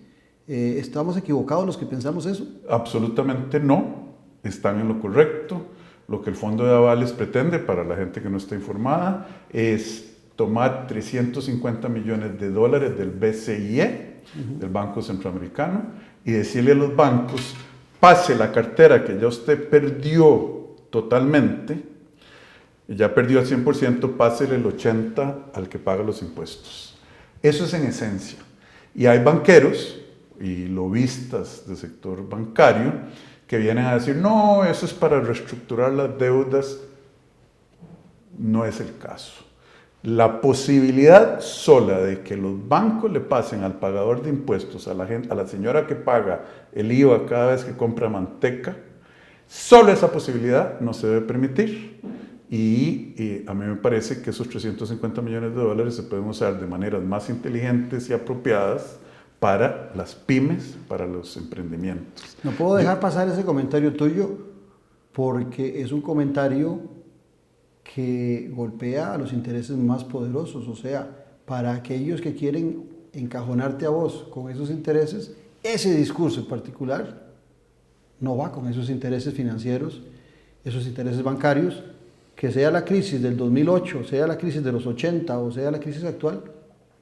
¿Estamos equivocados los que pensamos eso? Absolutamente no, están en lo correcto. Lo que el fondo de avales pretende, para la gente que no está informada, es tomar 350 millones de dólares del BCIE, del Banco Centroamericano, y decirle a los bancos, pase la cartera que ya usted perdió totalmente, ya perdió al 100%, pásele el 80% al que paga los impuestos. Eso es en esencia. Y hay banqueros y lobistas del sector bancario que vienen a decir, no, eso es para reestructurar las deudas. No es el caso. La posibilidad sola de que los bancos le pasen al pagador de impuestos, a la señora que paga el IVA cada vez que compra manteca, solo esa posibilidad no se debe permitir. Y a mí me parece que esos 350 millones de dólares se pueden usar de maneras más inteligentes y apropiadas para las pymes, para los emprendimientos. No puedo dejar pasar ese comentario tuyo porque es un comentario que golpea a los intereses más poderosos. O sea, para aquellos que quieren encajonarte a vos con esos intereses, ese discurso en particular no va con esos intereses financieros, esos intereses bancarios. Que sea la crisis del 2008, sea la crisis de los 80 o sea la crisis actual,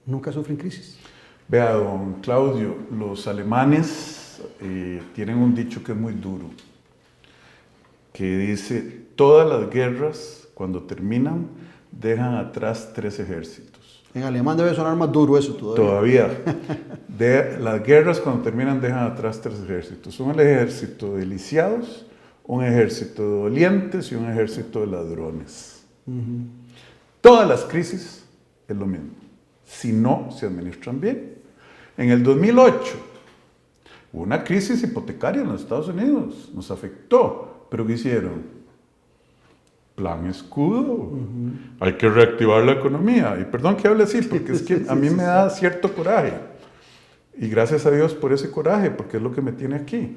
nunca sufren crisis. Vea, don Claudio, los alemanes tienen un dicho que es muy duro, que dice, todas las guerras, cuando terminan, dejan atrás 3 ejércitos. En alemán debe sonar más duro eso todavía. Las guerras, cuando terminan, dejan atrás 3 ejércitos. Un ejército de lisiados, un ejército de dolientes y un ejército de ladrones. Todas las crisis es lo mismo, si no se administran bien. En el 2008 hubo una crisis hipotecaria en los Estados Unidos, nos afectó, pero ¿qué hicieron? Plan escudo, hay que reactivar la economía. Y perdón que hable así, porque es que a mí me da cierto coraje. Y gracias a Dios por ese coraje, porque es lo que me tiene aquí.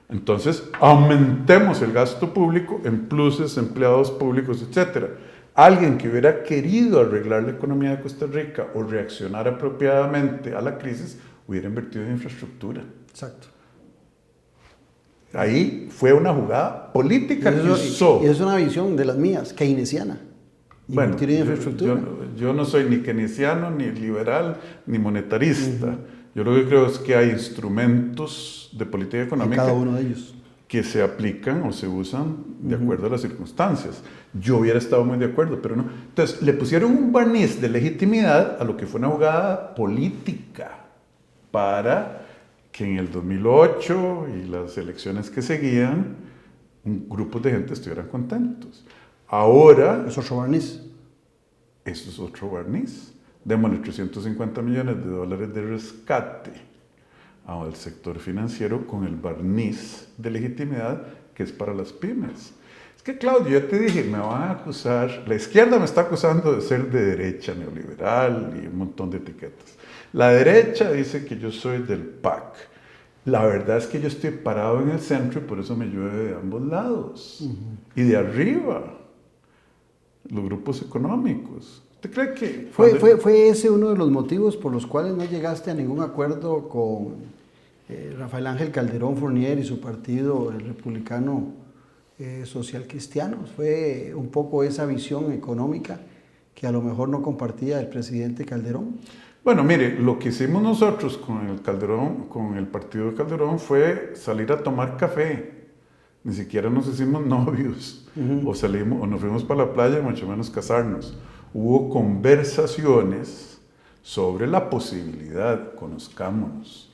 Entonces, aumentemos el gasto público en pluses, empleados públicos, etc. Alguien que hubiera querido arreglar la economía de Costa Rica o reaccionar apropiadamente a la crisis, hubiera invertido en infraestructura. Exacto. Ahí fue una jugada política que usó. Y es una visión de las mías, keynesiana. Invertir en infraestructura. Yo no soy ni keynesiano, ni liberal, ni monetarista. Yo lo que creo es que hay instrumentos de política económica cada uno de ellos que se aplican o se usan de acuerdo a las circunstancias. Yo hubiera estado muy de acuerdo, pero no. Entonces, le pusieron un barniz de legitimidad a lo que fue una jugada política para que en el 2008 y las elecciones que seguían, grupos de gente estuvieran contentos. Ahora... Es otro barniz. Eso es otro barniz. Démosle 350 millones de dólares de rescate al sector financiero con el barniz de legitimidad que es para las pymes. Es que, Claudio, ya te dije, me van a acusar, la izquierda me está acusando de ser de derecha, neoliberal y un montón de etiquetas. La derecha dice que yo soy del PAC. La verdad es que yo estoy parado en el centro y por eso me llueve de ambos lados. Y de arriba, los grupos económicos. ¿Usted cree que...? ¿Fue ese uno de los motivos por los cuales no llegaste a ningún acuerdo con Rafael Ángel Calderón Fournier y su partido, el Republicano Social Cristiano? ¿Fue un poco esa visión económica que a lo mejor no compartía el presidente Calderón? Bueno, mire, lo que hicimos nosotros con el Calderón, con el partido de Calderón, fue salir a tomar café. Ni siquiera nos hicimos novios, o nos fuimos para la playa, mucho menos casarnos. Hubo conversaciones sobre la posibilidad, conozcámonos,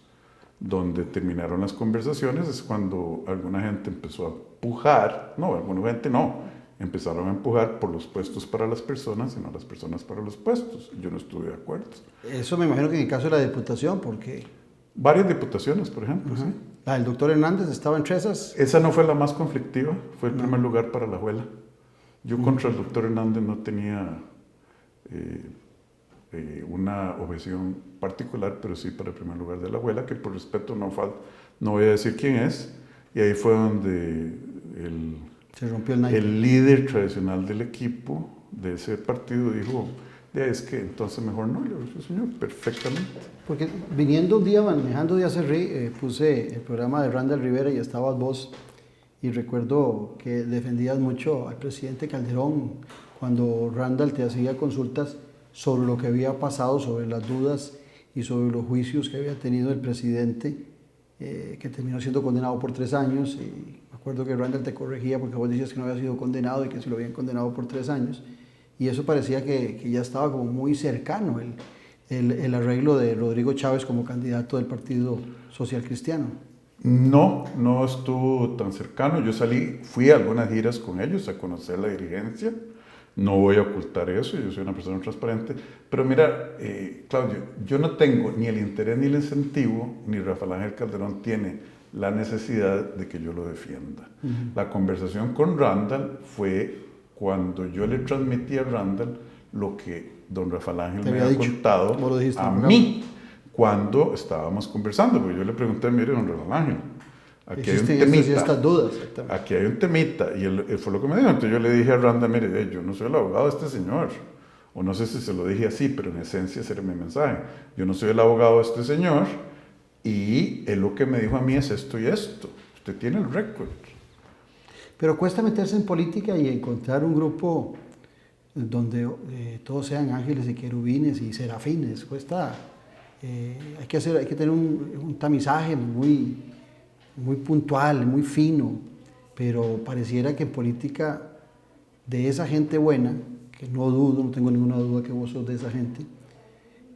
donde terminaron las conversaciones, es cuando alguna gente empezó a empujar, no, alguna gente no, empezaron a empujar por los puestos para las personas y no las personas para los puestos. Yo no estuve de acuerdo. Eso me imagino que en el caso de la diputación, porque... Varias diputaciones, por ejemplo, sí. La del doctor Hernández estaba entre esas. Esa no fue la más conflictiva, fue el primer lugar para la Alajuela. Yo contra el doctor Hernández no tenía una objeción particular, pero sí para el primer lugar de la Alajuela, que por respeto no voy a decir quién es, y ahí fue donde se rompió el naipe. El líder tradicional del equipo de ese partido dijo, es que entonces mejor no. Le dije, señor, perfectamente. Porque viniendo un día, manejando de hacer, puse el programa de Randall Rivera y estabas vos, y recuerdo que defendías mucho al presidente Calderón cuando Randall te hacía consultas sobre lo que había pasado, sobre las dudas y sobre los juicios que había tenido el presidente, que terminó siendo condenado por 3 años, y me acuerdo que Randall te corregía porque vos decías que no había sido condenado y que se lo habían condenado por 3 años, y eso parecía que ya estaba como muy cercano el arreglo de Rodrigo Chávez como candidato del Partido Social Cristiano. No estuvo tan cercano. Yo fui a algunas giras con ellos a conocer la dirigencia. No voy a ocultar eso, yo soy una persona transparente. Pero mira, Claudio, yo no tengo ni el interés ni el incentivo, ni Rafael Ángel Calderón tiene la necesidad de que yo lo defienda. La conversación con Randall fue cuando yo le transmití a Randall lo que don Rafael Ángel me había contado a mí cuando estábamos conversando, porque yo le pregunté, mire, don Rafael Ángel, aquí hay un temita, estas dudas, aquí hay un temita, y él fue lo que me dijo. Entonces yo le dije a Randall, mire, yo no soy el abogado de este señor, o no sé si se lo dije así, pero en esencia ese era mi mensaje. Yo no soy el abogado de este señor, y él lo que me dijo a mí es esto y esto. Usted tiene el récord. Pero cuesta meterse en política y encontrar un grupo donde todos sean ángeles y querubines y serafines. Cuesta, hay que tener un tamizaje muy puntual, muy fino, pero pareciera que en política de esa gente buena, que no tengo ninguna duda que vos sos de esa gente,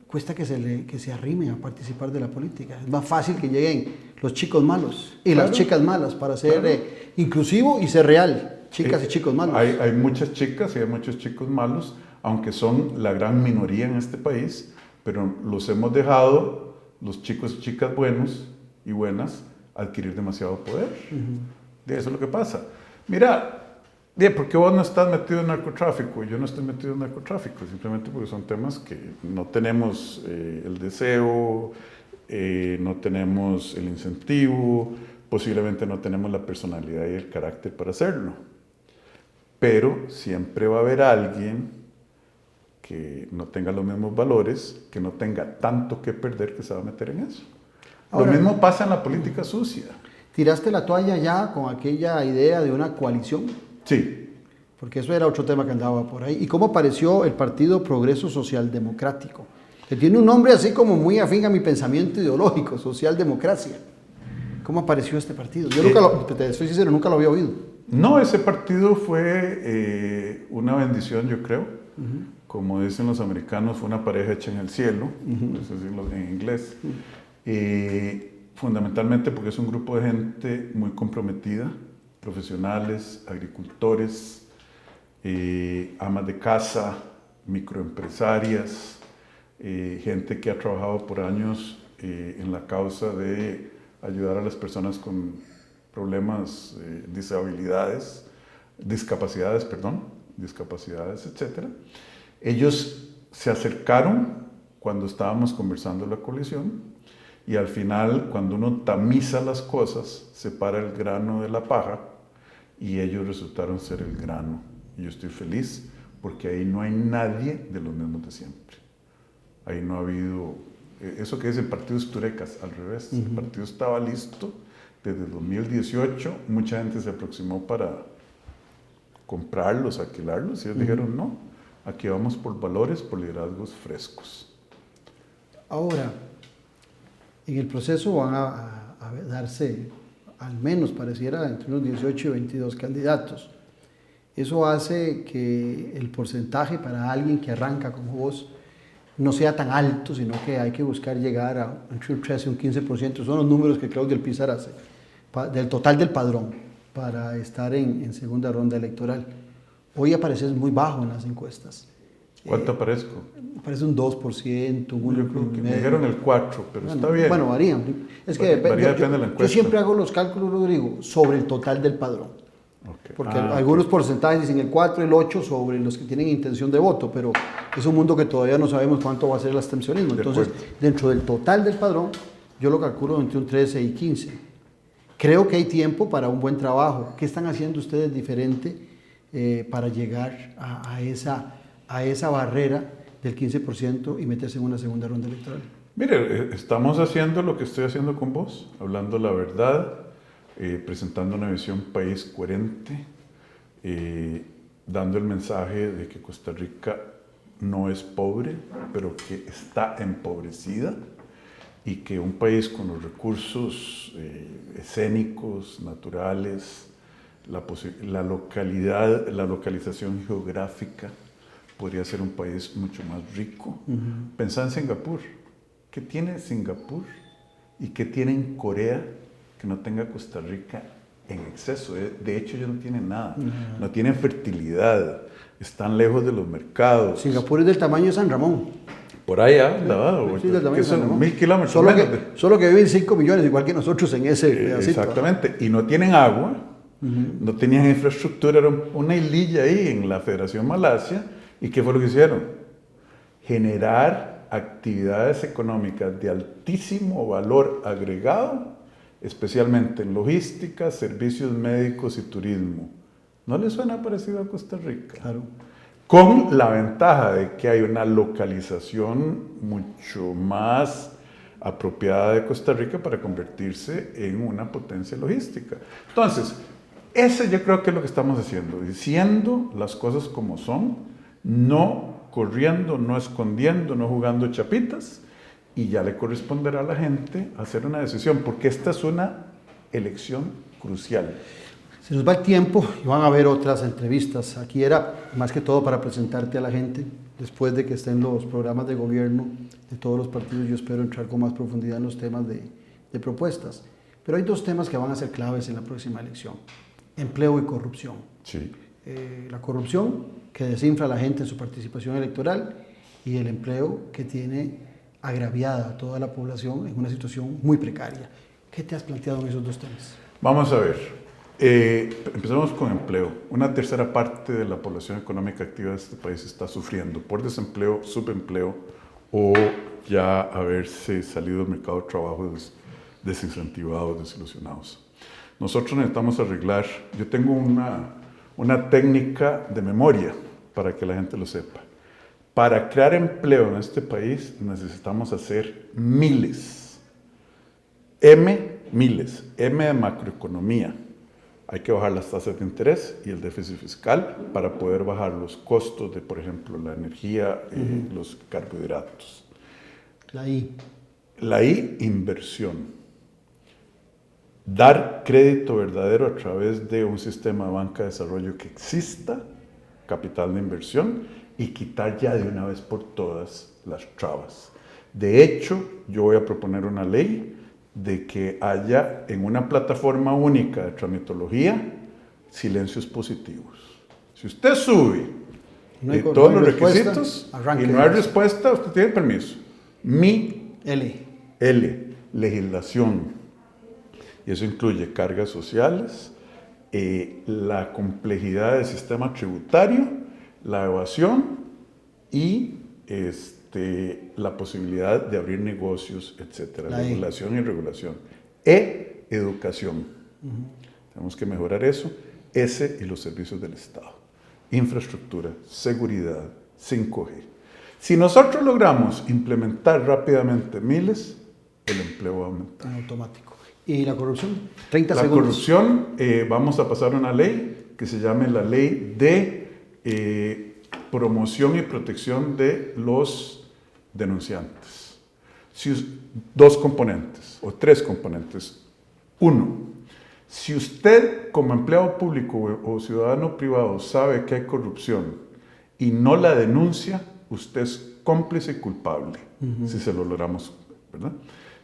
cuesta que se arrimen a participar de la política. Es más fácil que lleguen los chicos malos y las chicas malas para ser inclusivo y ser real. Chicas y chicos malos. Hay muchas chicas y hay muchos chicos malos, aunque son la gran minoría en este país, pero los hemos dejado, los chicos y chicas buenos y buenas, adquirir demasiado poder. Eso es lo que pasa. Mira, ¿por qué vos no estás metido en narcotráfico? Yo no estoy metido en narcotráfico, simplemente porque son temas que no tenemos el deseo, no tenemos el incentivo, posiblemente no tenemos la personalidad y el carácter para hacerlo. Pero siempre va a haber alguien que no tenga los mismos valores, que no tenga tanto que perder, que se va a meter en eso. Ahora, lo mismo pasa en la política sucia. ¿Tiraste la toalla ya con aquella idea de una coalición? Sí. Porque eso era otro tema que andaba por ahí. ¿Y cómo apareció el Partido Progreso Social Democrático? Que tiene un nombre así como muy afín a mi pensamiento ideológico, socialdemocracia. ¿Cómo apareció este partido? Yo te soy sincero, nunca lo había oído. No, ese partido fue una bendición, yo creo. Como dicen los americanos, fue una pareja hecha en el cielo, es decirlo en inglés. Fundamentalmente porque es un grupo de gente muy comprometida, profesionales, agricultores, amas de casa, microempresarias, gente que ha trabajado por años en la causa de ayudar a las personas con problemas, discapacidades, etc. Ellos se acercaron cuando estábamos conversando la coalición y al final, cuando uno tamiza las cosas, separa el grano de la paja y ellos resultaron ser el grano. Y yo estoy feliz porque ahí no hay nadie de los mismos de siempre. Ahí no ha habido, eso que dicen partidos turecas, al revés. El partido estaba listo desde 2018, mucha gente se aproximó para comprarlos, alquilarlos, y ellos dijeron no, aquí vamos por valores, por liderazgos frescos. Ahora, en el proceso van a darse, al menos pareciera, entre unos 18 y 22 candidatos. Eso hace que el porcentaje para alguien que arranca como vos no sea tan alto, sino que hay que buscar llegar a entre un 13 y un 15%. Son los números que Claudio Alpizar hace del total del padrón para estar en segunda ronda electoral. Hoy apareces muy bajo en las encuestas. ¿Cuánto aparezco? Parece un 2%, un Yo creo que me dijeron el 4%, pero está bien. Bueno, varían. Es que varía, depende de la encuesta. Yo siempre hago los cálculos, Rodrigo, sobre el total del padrón. Okay. Porque algunos porcentajes dicen el 4, el 8 sobre los que tienen intención de voto, pero es un mundo que todavía no sabemos cuánto va a ser el abstencionismo. Entonces, dentro del total del padrón, yo lo calculo entre un 13 y 15. Creo que hay tiempo para un buen trabajo. ¿Qué están haciendo ustedes diferente para llegar a esa barrera del 15% y meterse en una segunda ronda electoral? Mire, estamos haciendo lo que estoy haciendo con vos, hablando la verdad, presentando una visión país coherente, dando el mensaje de que Costa Rica no es pobre, pero que está empobrecida, y que un país con los recursos escénicos, naturales, la localización geográfica, podría ser un país mucho más rico. Pensá en Singapur. ¿Qué tiene Singapur y qué tiene en Corea que no tenga Costa Rica en exceso? De hecho, ellos no tienen nada. No tienen fertilidad. Están lejos de los mercados. Singapur es del tamaño de San Ramón. Por allá, sí, del tamaño de San Ramón. 1000 kilómetros. Solo que viven 5 millones, igual que nosotros en ese pedacito. Exactamente. Y no tienen agua, no tenían infraestructura. Era una islilla ahí en la Federación Malasia. ¿Y qué fue lo que hicieron? Generar actividades económicas de altísimo valor agregado, especialmente en logística, servicios médicos y turismo. ¿No les suena parecido a Costa Rica? Claro. Con la ventaja de que hay una localización mucho más apropiada de Costa Rica para convertirse en una potencia logística. Entonces, ese yo creo que es lo que estamos haciendo, diciendo las cosas como son, no corriendo, no escondiendo, no jugando chapitas, y ya le corresponderá a la gente hacer una decisión, porque esta es una elección crucial. Se nos va el tiempo y van a haber otras entrevistas. Aquí era más que todo para presentarte a la gente. Después de que estén los programas de gobierno de todos los partidos, yo espero entrar con más profundidad en los temas de propuestas. Pero hay dos temas que van a ser claves en la próxima elección: empleo y corrupción. Sí. La corrupción, que desinfla a la gente en su participación electoral, y el empleo, que tiene agraviada a toda la población en una situación muy precaria. ¿Qué te has planteado en esos dos temas? Vamos a ver. Empezamos con empleo. Una tercera parte de la población económica activa de este país está sufriendo por desempleo, subempleo o ya haberse salido del mercado de trabajo desincentivados, desilusionados. Nosotros necesitamos arreglar. Yo tengo una técnica de memoria para que la gente lo sepa. Para crear empleo en este país necesitamos hacer miles. Miles. M de macroeconomía. Hay que bajar las tasas de interés y el déficit fiscal para poder bajar los costos de, por ejemplo, la energía, los carbohidratos. La I. La I, inversión. Dar crédito verdadero a través de un sistema de banca de desarrollo que exista, capital de inversión, y quitar ya de una vez por todas las trabas. De hecho, yo voy a proponer una ley de que haya en una plataforma única de tramitología silencios positivos. Si usted sube todos los requisitos y no hay respuesta, usted tiene permiso. L, legislación. Y eso incluye cargas sociales, la complejidad del sistema tributario, la evasión y la posibilidad de abrir negocios, etc. Regulación y regulación. Educación. Tenemos que mejorar eso. S, y los servicios del Estado. Infraestructura, seguridad, 5G. Si nosotros logramos implementar rápidamente miles, el empleo va a aumentar. En automático. ¿Y la corrupción? 30 segundos. La corrupción, vamos a pasar una ley que se llame la ley de promoción y protección de los denunciantes. Dos componentes o tres componentes. Uno, si usted como empleado público o ciudadano privado sabe que hay corrupción y no la denuncia, usted es cómplice y culpable, si se lo logramos, ¿verdad?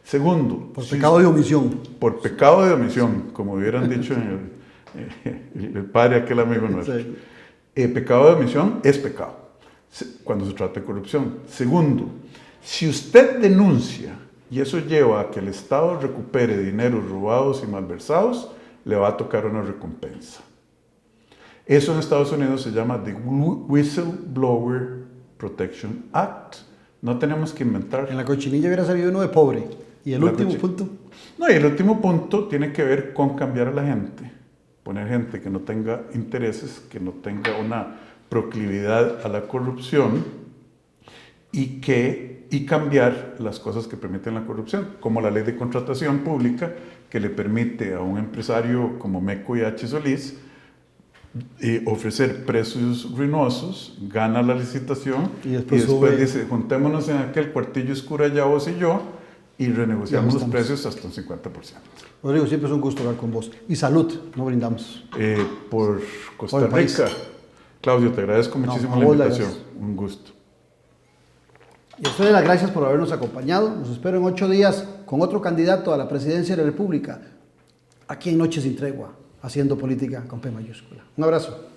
Segundo, por pecado de omisión. Por pecado de omisión, como hubieran dicho en el padre aquel amigo nuestro. Sí. Pecado de omisión es pecado, cuando se trata de corrupción. Segundo, si usted denuncia y eso lleva a que el Estado recupere dineros robados y malversados, le va a tocar una recompensa. Eso en Estados Unidos se llama The Whistleblower Protection Act. No tenemos que inventar. En la cochinilla hubiera salido uno de pobre. ¿Y el último punto? No, y el último punto tiene que ver con cambiar a la gente. Poner gente que no tenga intereses, que no tenga una proclividad a la corrupción y cambiar las cosas que permiten la corrupción, como la ley de contratación pública que le permite a un empresario como Meco y H. Solís ofrecer precios ruinosos, gana la licitación y después dice, juntémonos en aquel cuartillo oscuro allá vos y yo y renegociamos los precios hasta un 50%. Rodrigo, siempre es un gusto hablar con vos. Y salud, no brindamos. Por Costa Rica. Claudio, te agradezco muchísimo la invitación. Un gusto. Y a ustedes las gracias por habernos acompañado. Los espero en 8 días con otro candidato a la presidencia de la República, aquí en Noche Sin Tregua, haciendo política con P mayúscula. Un abrazo.